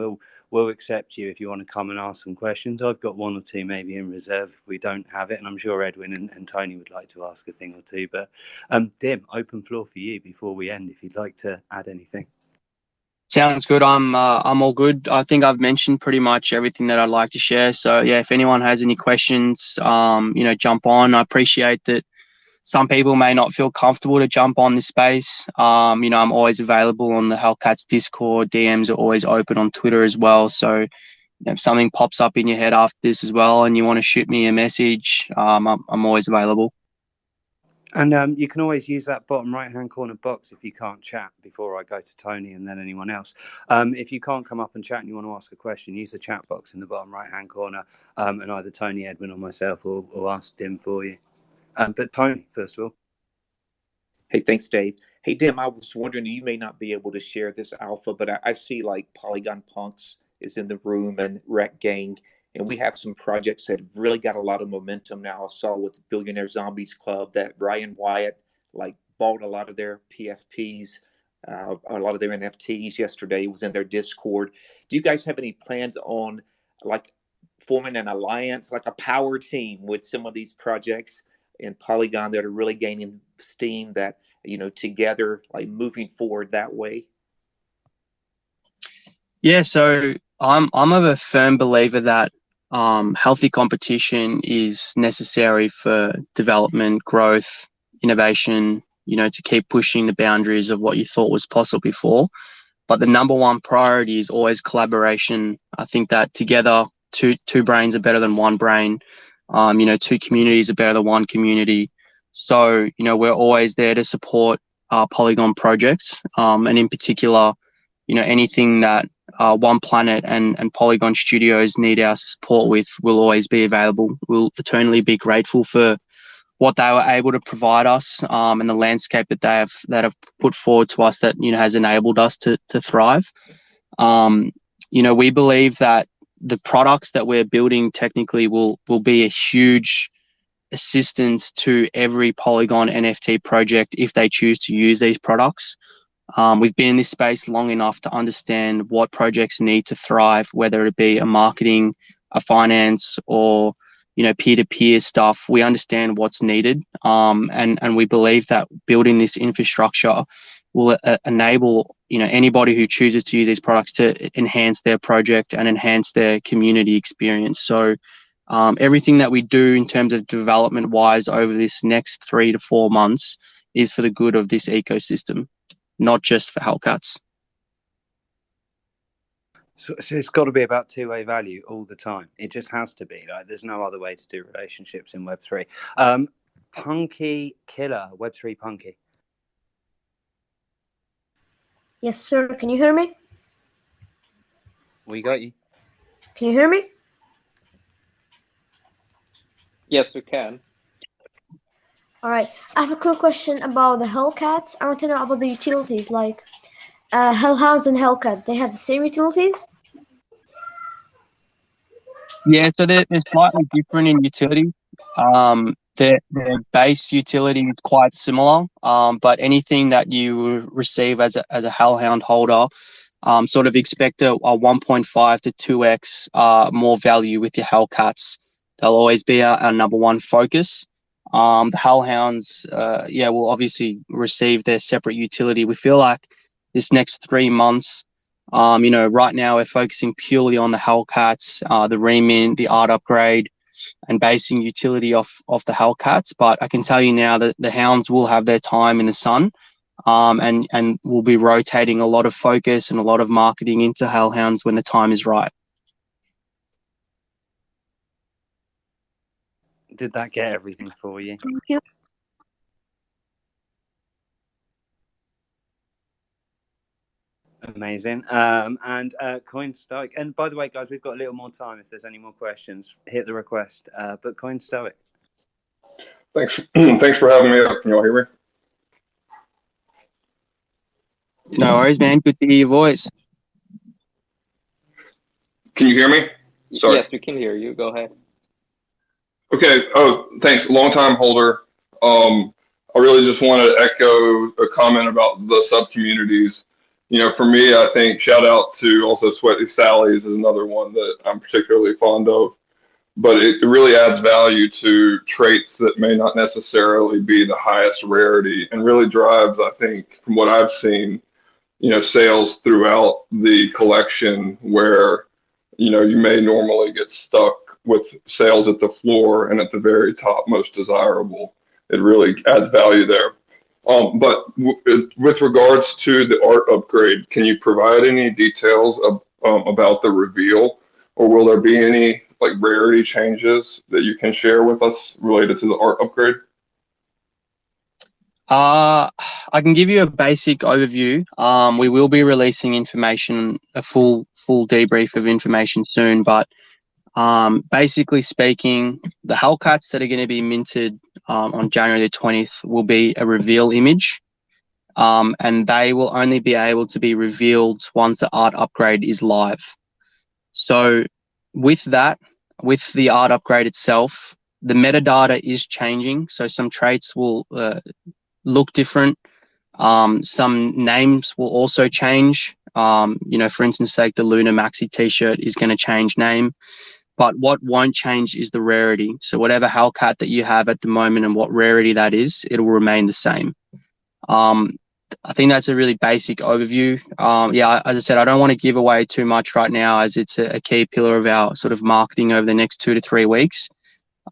We'll accept you if you want to come and ask some questions. I've got 1 or 2 maybe in reserve if we don't have it, and I'm sure Edwin and Tony would like to ask a thing or two. But Dim, open floor for you before we end, if you'd like to add anything. Sounds good. I'm all good. I think I've mentioned pretty much everything that I'd like to share. So yeah, if anyone has any questions, jump on. I appreciate that some people may not feel comfortable to jump on this space. I'm always available on the HellCats Discord. DMs are always open on Twitter as well. So if something pops up in your head after this as well, and you want to shoot me a message, I'm always available. And you can always use that bottom right-hand corner box if you can't chat, before I go to Tony and then anyone else. If you can't come up and chat and you want to ask a question, use the chat box in the bottom right-hand corner, and either Tony, Edwin, or myself will ask Dim for you. But Tony, first of all. Hey, thanks, Dave. Hey, Dim, I was wondering, you may not be able to share this alpha, but I see like Polygon Punks is in the room, and Wreck Gang. And we have some projects that have really got a lot of momentum now. I saw with the Billionaire Zombies Club that Ryan Wyatt bought a lot of their PFPs, a lot of their NFTs yesterday. It was in their Discord. Do you guys have any plans on forming an alliance, like a power team with some of these projects in Polygon that are really gaining steam, that, together, moving forward that way? Yeah, so I'm of a firm believer that healthy competition is necessary for development, growth, innovation, to keep pushing the boundaries of what you thought was possible before. But the number one priority is always collaboration. I think that together, two brains are better than one brain. 2 communities are better than one community. So, we're always there to support Polygon projects. And in particular, anything that OnePlanet and Polygon Studios need our support with will always be available. We'll eternally be grateful for what they were able to provide us, and the landscape that they have put forward to us that, you know, has enabled us to thrive. You know, we believe that the products that we're building technically will be a huge assistance to every Polygon NFT project if they choose to use these products. We've been in this space long enough to understand what projects need to thrive, whether it be a marketing, a finance, or, you know, peer-to-peer stuff. We understand what's needed, and we believe that building this infrastructure will enable, you know, anybody who chooses to use these products to enhance their project and enhance their community experience. So everything that we do in terms of development wise over this next 3 to 4 months is for the good of this ecosystem, not just for HellCats. So it's got to be about two-way value all the time. It just has to be. Like, there's no other way to do relationships in Web3. Punky Killer, Web3 Punky. Yes, sir. Can you hear me? We got you. Can you hear me? Yes, we can. All right. I have a quick question about the HellCats. I want to know about the utilities, like Hellhounds and HellCat. They have the same utilities? Yeah, so they're slightly different in utility. Their base utility is quite similar, but anything that you receive as a Hellhound holder, sort of expect a 1.5 to 2x more value with your HellCats. They'll always be our number one focus. The Hellhounds, will obviously receive their separate utility. We feel like this next 3 months, you know, right now we're focusing purely on the HellCats, the remint, the art upgrade, and basing utility off the HellCats. But I can tell you now that the Hounds will have their time in the sun, and we'll be rotating a lot of focus and a lot of marketing into Hellhounds when the time is right. Did that get everything for you? Thank you. Amazing. And CoinStoic. And by the way, guys, we've got a little more time. If there's any more questions, hit the request. But CoinStoic. Thanks. Thanks for having me up. Can you all hear me? No worries, man. Good to hear your voice. Can you hear me? Sorry. Yes, we can hear you. Go ahead. Okay. Oh, thanks. Long time holder. I really just wanted to echo a comment about the sub communities. You know, for me, I think shout out to also Sweaty Sally's is another one that I'm particularly fond of. But it really adds value to traits that may not necessarily be the highest rarity, and really drives, I think, from what I've seen, you know, sales throughout the collection where, you know, you may normally get stuck with sales at the floor and at the very top, most desirable. It really adds value there. But with regards to the art upgrade, can you provide any details about the reveal, or will there be any like rarity changes that you can share with us related to the art upgrade? I can give you a basic overview. We will be releasing information, a full debrief of information soon, but basically speaking, the HellCats that are going to be minted on January the 20th will be a reveal image, and they will only be able to be revealed once the art upgrade is live. So with that, with the art upgrade itself, the metadata is changing. So some traits will look different. Some names will also change. You know, for instance, like the Luna Maxi t-shirt is going to change name. But what won't change is the rarity. So whatever HellCat that you have at the moment and what rarity that is, it'll remain the same. I think that's a really basic overview. As I said, I don't want to give away too much right now as it's a key pillar of our sort of marketing over the next 2 to 3 weeks.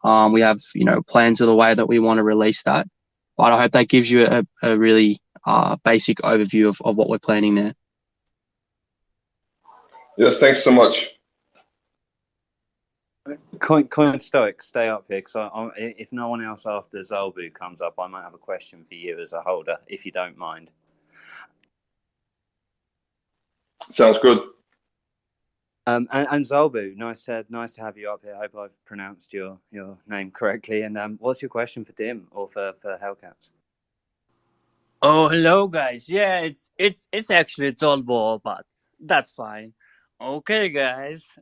We have, you know, plans of the way that we want to release that. But I hope that gives you a really basic overview of what we're planning there. Yes, thanks so much. CoinStoic, stay up here, because if no one else after Zalbu comes up, I might have a question for you as a holder, if you don't mind. Sounds good. And Zolbu, nice to have you up here. I hope I've pronounced your name correctly. And what's your question for Dim or for HellCats? Oh, hello, guys. Yeah, it's actually Zolbo, but that's fine. Okay, guys.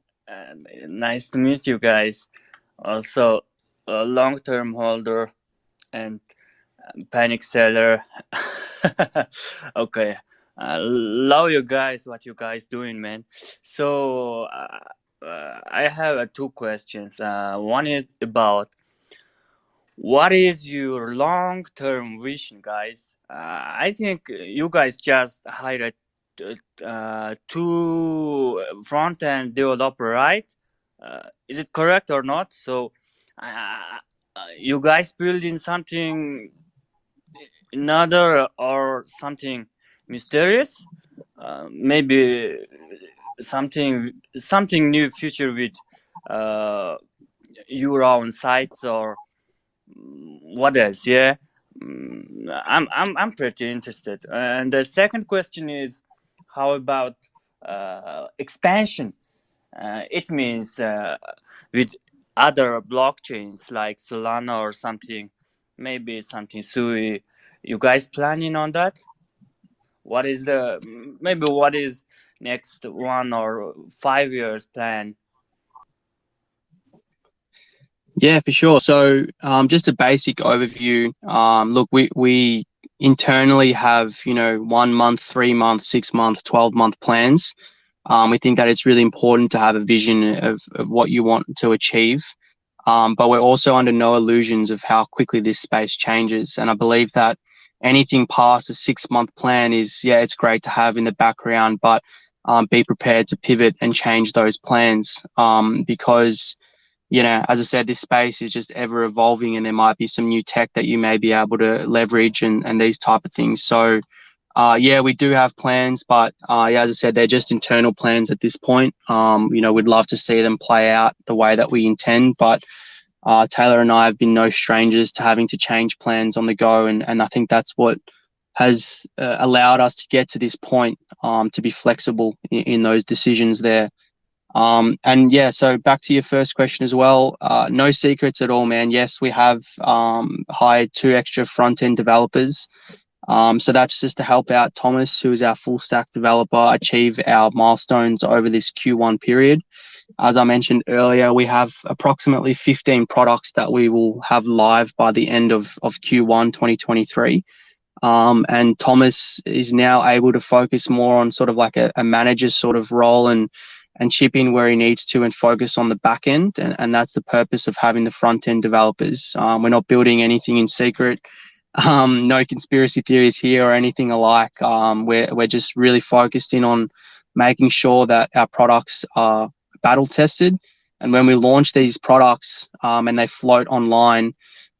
Nice to meet you guys. Also, a long-term holder and panic seller. Okay. Love you guys. What you guys doing, man? So I have two questions. One is about what is your long-term vision, guys? I think you guys just hired two front-end developer, right? Is it correct or not? So, you guys building something another or something mysterious? Maybe something new future with your own sites or what else? Yeah, I'm pretty interested. And the second question is, how about expansion? It means with other blockchains like Solana or something, maybe something Sui. You guys planning on that? What is next 1 or 5 years plan? Yeah, for sure. So, just a basic overview. Look, we internally have 1 month, 3 month, 6 month, 12-month plans. We think that it's really important to have a vision of what you want to achieve. But we're also under no illusions of how quickly this space changes. And I believe that anything past a 6-month plan is, yeah, it's great to have in the background, but be prepared to pivot and change those plans, because as I said, this space is just ever evolving, and there might be some new tech that you may be able to leverage and these type of things. So, yeah, we do have plans, but yeah, as I said, they're just internal plans at this point. We'd love to see them play out the way that we intend, but Taylor and I have been no strangers to having to change plans on the go, and I think that's what has allowed us to get to this point, to be flexible in those decisions there. And yeah, so back to your first question as well. No secrets at all, man. Yes, we have hired 2 extra front-end developers. So that's just to help out Thomas, who is our full stack developer, achieve our milestones over this Q1 period. As I mentioned earlier, we have approximately 15 products that we will have live by the end of Q1 2023. And Thomas is now able to focus more on sort of like a manager's sort of role and chip in where he needs to and focus on the back end. And that's the purpose of having the front end developers. We're not building anything in secret. No conspiracy theories here or anything alike. We're just really focused in on making sure that our products are battle tested. And when we launch these products, and they float online,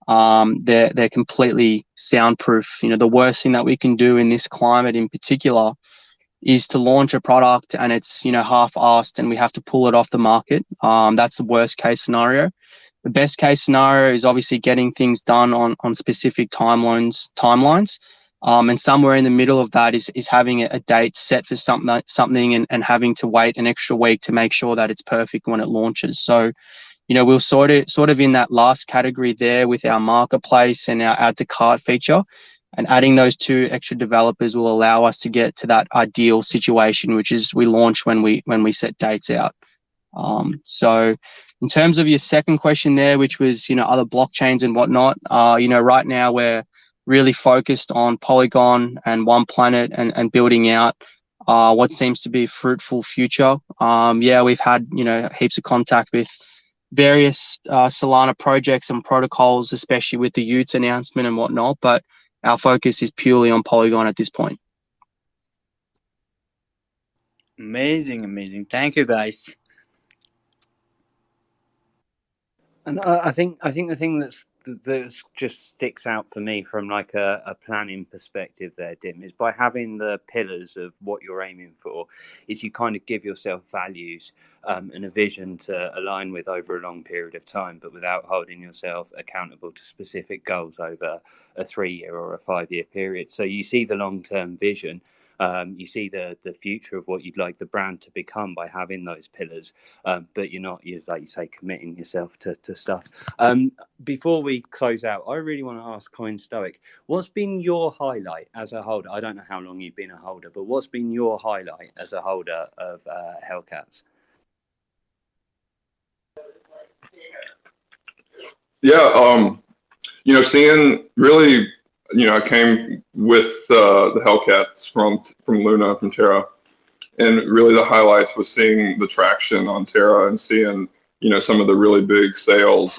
they're completely soundproof. The worst thing that we can do in this climate in particular is to launch a product and it's, half-assed and we have to pull it off the market. That's the worst case scenario. The best case scenario is obviously getting things done on specific timelines. And somewhere in the middle of that is having a date set for something and having to wait an extra week to make sure that it's perfect when it launches. So, we'll sort of in that last category there with our marketplace and our add to cart feature. And adding those 2 extra developers will allow us to get to that ideal situation, which is we launch when we set dates out. So in terms of your second question there, which was, other blockchains and whatnot, right now we're really focused on Polygon and OnePlanet and building out what seems to be a fruitful future. Yeah, we've had, heaps of contact with various Solana projects and protocols, especially with the Utes announcement and whatnot, but our focus is purely on Polygon at this point. Amazing. Thank you, guys. And I think the thing that just sticks out for me from like a planning perspective there, Dim, is by having the pillars of what you're aiming for, is you kind of give yourself values and a vision to align with over a long period of time, but without holding yourself accountable to specific goals over a 3-year or a 5-year period. So you see the long-term vision, You see the future of what you'd like the brand to become by having those pillars, but you're like you say, committing yourself to stuff. Before we close out, I really want to ask Coin Stoic, what's been your highlight as a holder? I don't know how long you've been a holder, but what's been your highlight as a holder of HellCats? Yeah, seeing really, I came with the Hellcats from Luna, from Terra, and really the highlights was seeing the traction on Terra and seeing, some of the really big sales,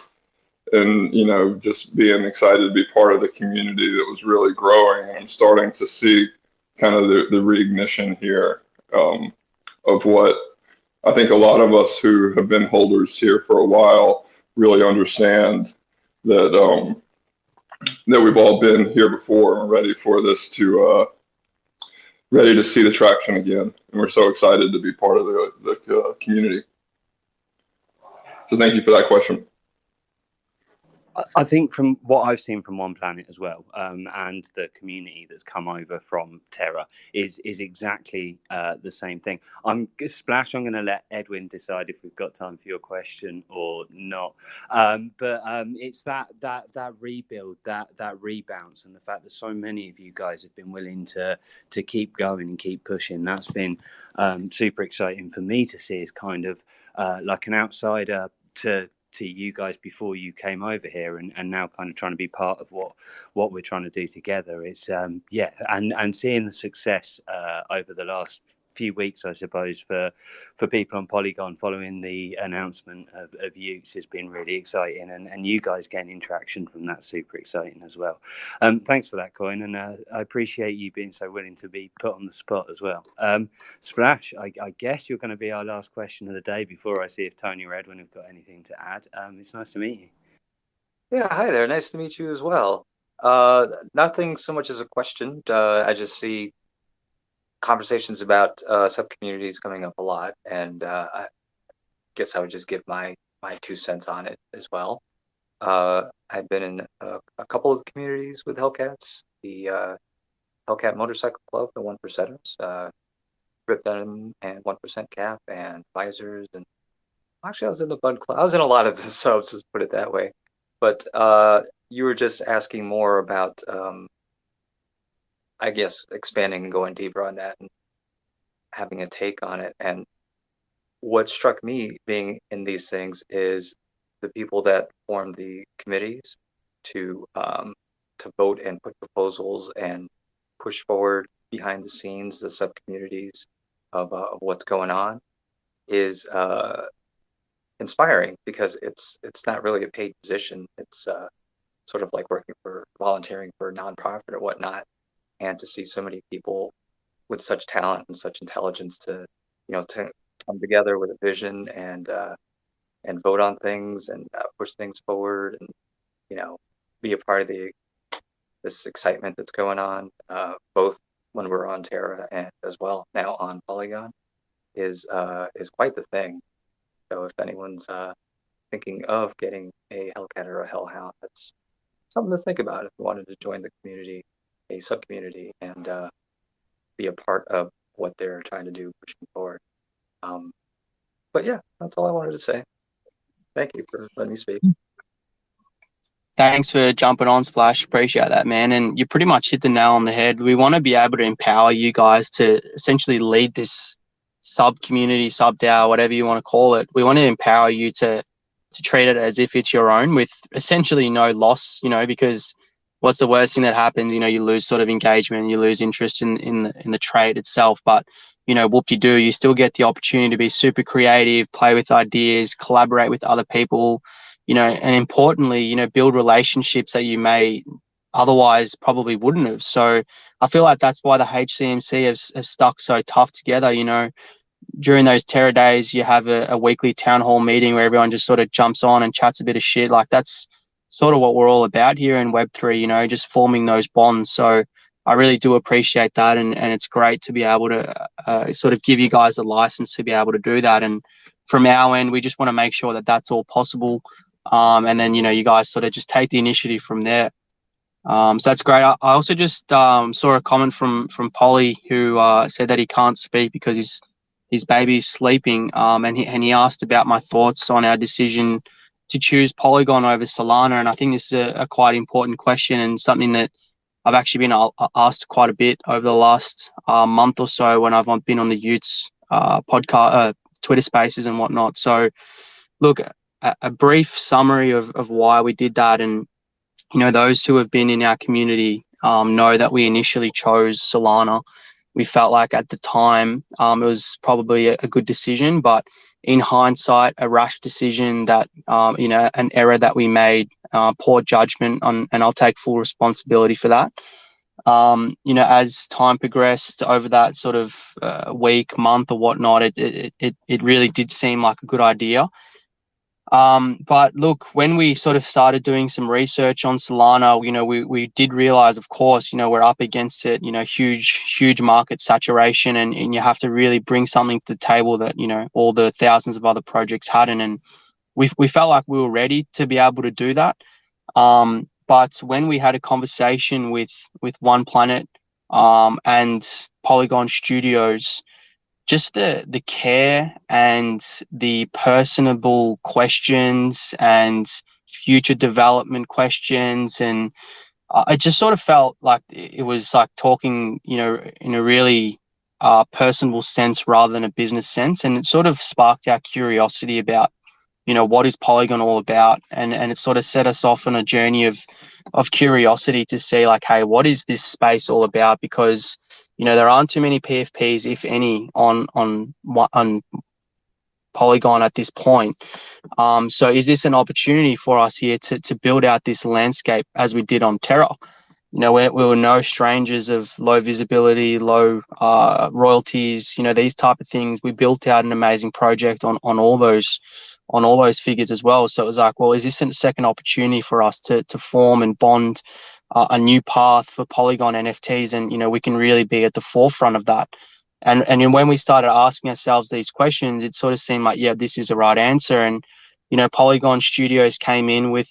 and, just being excited to be part of the community that was really growing. And I'm starting to see kind of the reignition here, of what I think a lot of us who have been holders here for a while really understand, that that we've all been here before and ready for this ready to see the traction again. And we're so excited to be part of the community. So thank you for that question. I think from what I've seen from OnePlanet as well, and the community that's come over from Terra is exactly the same thing. Splash, I'm going to let Edwin decide if we've got time for your question or not. But it's that rebuild, that rebounce, and the fact that so many of you guys have been willing to keep going and keep pushing. That's been super exciting for me to see, as kind of like an outsider to you guys before you came over here, and now kind of trying to be part of what we're trying to do together. It's and seeing the success over the last few weeks, I suppose, for people on Polygon following the announcement of Utes has been really exciting, and you guys gaining traction from that, super exciting as well. Thanks for that, Coin, and I appreciate you being so willing to be put on the spot as well. Splash, I guess you're going to be our last question of the day before I see if Tony or Edwin have got anything to add. It's nice to meet you. Yeah, hi there. Nice to meet you as well. Nothing so much as a question. I just see conversations about sub-communities coming up a lot, and I guess I would just give my 2 cents on it as well. I've been in a couple of communities with Hellcats, the Hellcat Motorcycle Club, the 1%ers, Rip Denim and 1% Cap, and Visors, and actually I was in the Bud Club. I was in a lot of the subs, let's put it that way. But you were just asking more about I guess expanding and going deeper on that and having a take on it. And what struck me being in these things is the people that form the committees to vote and put proposals and push forward behind the scenes, the sub communities of what's going on is inspiring, because it's not really a paid position. It's sort of like volunteering for a nonprofit or whatnot. And to see so many people with such talent and such intelligence to come together with a vision and vote on things and push things forward, and be a part of this excitement that's going on, both when we're on Terra and as well now on Polygon, is quite the thing. So if anyone's thinking of getting a Hellcat or a Hellhound, that's something to think about if you wanted to join the community, a sub-community, and be a part of what they're trying to do pushing forward. But yeah, that's all I wanted to say. Thank you for letting me speak. Thanks for jumping on, Splash. Appreciate that, man. And you pretty much hit the nail on the head. We want to be able to empower you guys to essentially lead this sub-community, sub-DAO, whatever you want to call it. We want to empower you to treat it as if it's your own, with essentially no loss, because what's the worst thing that happens? You lose sort of engagement, you lose interest in the trade itself. But, whoop-de-doo, you still get the opportunity to be super creative, play with ideas, collaborate with other people, and importantly, build relationships that you may otherwise probably wouldn't have. So I feel like that's why the HCMC have stuck so tough together. During those Terra days, you have a weekly town hall meeting where everyone just sort of jumps on and chats a bit of shit. Like, that's sort of what we're all about here in Web3, just forming those bonds. So I really do appreciate that. And it's great to be able to sort of give you guys a license to be able to do that. And from our end, we just want to make sure that that's all possible. And then, you guys sort of just take the initiative from there. So that's great. I also just saw a comment from Polly who said that he can't speak because his baby's sleeping. And he asked about my thoughts on our decision to choose Polygon over Solana. And I think this is a quite important question and something that I've actually been asked quite a bit over the last month or so when I've been on the Utes podcast, Twitter Spaces and whatnot. So, look, a brief summary of why we did that, and those who have been in our community know that we initially chose Solana. We felt like at the time it was probably a good decision, but in hindsight, a rash decision that, an error that we made, poor judgment on, and I'll take full responsibility for that. As time progressed over that sort of week, month or whatnot, it really did seem like a good idea. But look, when we sort of started doing some research on Solana, we did realize, of course, we're up against it, huge market saturation, and you have to really bring something to the table that, all the thousands of other projects hadn't. And we felt like we were ready to be able to do that. But when we had a conversation with OnePlanet, and Polygon Studios, just the care and the personable questions and future development questions, and I just sort of felt like it was like talking, in a really personable sense rather than a business sense, and it sort of sparked our curiosity about, what is Polygon all about, and it sort of set us off on a journey of curiosity to see, like, hey, what is this space all about? Because there aren't too many PFPs, if any, on Polygon at this point. So is this an opportunity for us here to build out this landscape as we did on Terra? We were no strangers of low visibility, low royalties, these type of things. We built out an amazing project on all those figures as well. So it was like, well, is this a second opportunity for us to form and bond a new path for Polygon NFTs, and we can really be at the forefront of that. And when we started asking ourselves these questions, it sort of seemed like, yeah, this is the right answer. And Polygon Studios came in with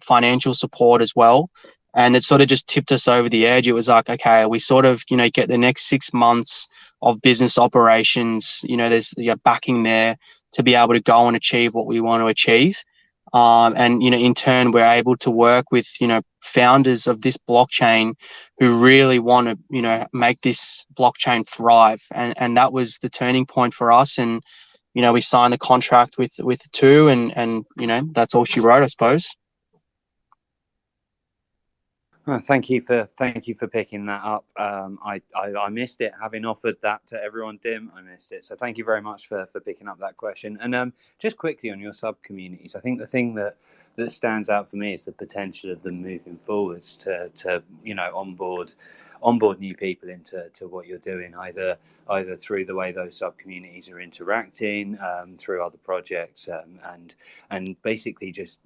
financial support as well, and it sort of just tipped us over the edge. It was like, okay, we sort of get the next 6 months of business operations. There's backing there to be able to go and achieve what we want to achieve. And in turn, we're able to work with founders of this blockchain who really want to make this blockchain thrive, and that was the turning point for us. And we signed the contract with the two, and that's all she wrote, I suppose. Oh, thank you for picking that up. I missed it, having offered that to everyone. Dim, I missed it. So thank you very much for picking up that question. And just quickly on your sub communities, I think the thing that stands out for me is the potential of them moving forwards to onboard new people into what you're doing, either through the way those sub communities are interacting, through other projects, and basically just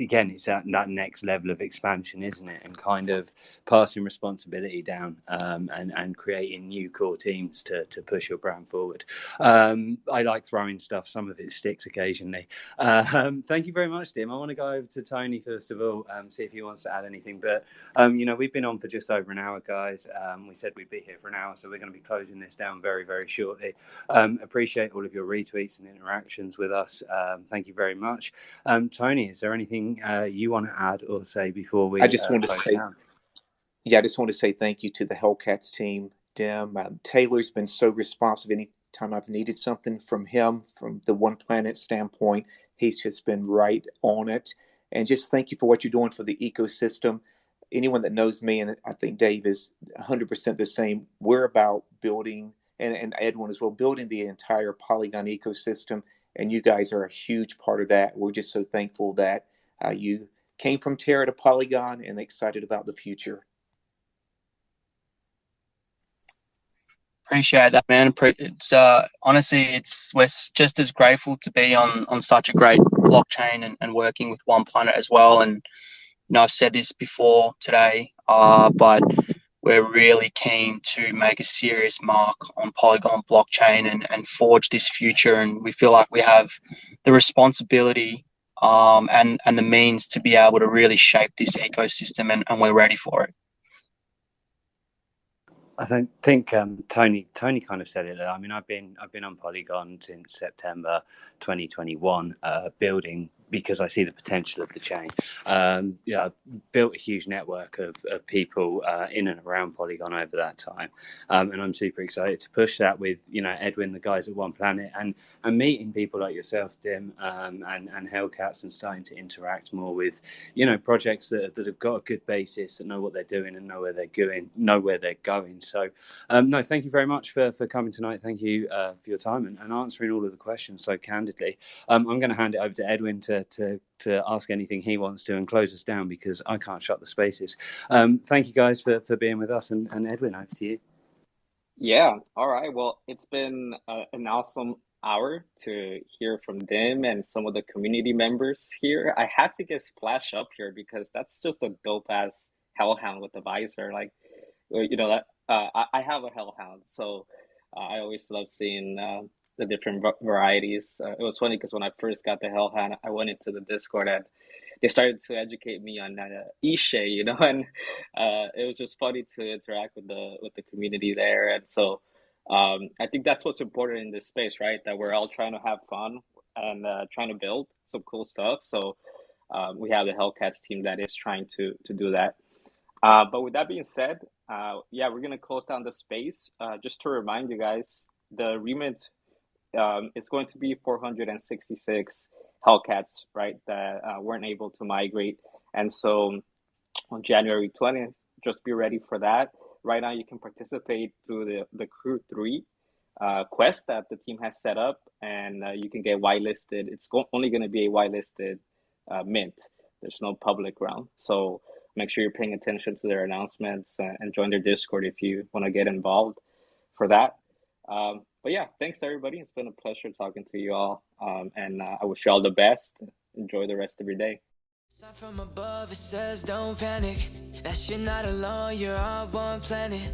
again, it's that next level of expansion, isn't it? And kind of passing responsibility down, and creating new core teams to push your brand forward. I like throwing stuff. Some of it sticks occasionally. Thank you very much, Dim. I want to go over to Tony first of all, see if he wants to add anything. But we've been on for just over an hour, guys. We said we'd be here for an hour, so we're going to be closing this down very, very shortly. Appreciate all of your retweets and interactions with us. Thank you very much. Tony, is there anything you want to add or say before we I just want to say, down? Yeah, I just want to say thank you to the HellCats team. Dim, Taylor's been so responsive. Anytime I've needed something from him, from the OnePlanet standpoint, he's just been right on it. And just thank you for what you're doing for the ecosystem. Anyone that knows me, and I think Dave is 100% the same, we're about building, and Edwin as well, building the entire Polygon ecosystem. And you guys are a huge part of that. We're just so thankful that you came from Terra to Polygon and excited about the future. Appreciate that, man. It's honestly, we're just as grateful to be on such a great blockchain and working with OnePlanet as well. And I've said this before today, but we're really keen to make a serious mark on Polygon blockchain and forge this future. And we feel like we have the responsibility and the means to be able to really shape this ecosystem, and we're ready for it. I think Tony kind of said it there. I mean, I've been on Polygon since September 2021, building because I see the potential of the chain. Yeah, I've built a huge network of people in and around Polygon over that time, and I'm super excited to push that with Edwin, the guys at OnePlanet, and meeting people like yourself, Dim, and HellCats, and starting to interact more with projects that have got a good basis, that know what they're doing and know where they're going. So, no, thank you very much for coming tonight. Thank you for your time and answering all of the questions so candidly. I'm going to hand it over to Edwin to ask anything he wants to and close us down, because I can't shut the spaces. Thank you guys for being with us, and Edwin, over to you. Yeah, all right. Well, it's been an awesome hour to hear from them and some of the community members here. I had to get Splash up here because that's just a dope ass hellhound with a visor. Like, that I have a hellhound, so I always love seeing the different varieties. It was funny because when I first got the hellhound, I went into the Discord and they started to educate me on Ishe, and it was just funny to interact with the community there. And so I think that's what's important in this space, right? That we're all trying to have fun and trying to build some cool stuff. So we have the HellCats team that is trying to do that. But with that being said, yeah, we're gonna close down the space. Just to remind you guys, the remit is going to be 466 HellCats, right, that weren't able to migrate. And so on January 20th, just be ready for that. Right now, you can participate through the Crew 3 quest that the team has set up, and you can get whitelisted. It's only going to be a whitelisted mint. There's no public round. So make sure you're paying attention to their announcements and join their Discord if you want to get involved for that. But yeah, thanks everybody. It's been a pleasure talking to you all. And I wish you all the best. Enjoy the rest of your day. Sign from above, it says don't panic. That you're not alone, you're on one planet.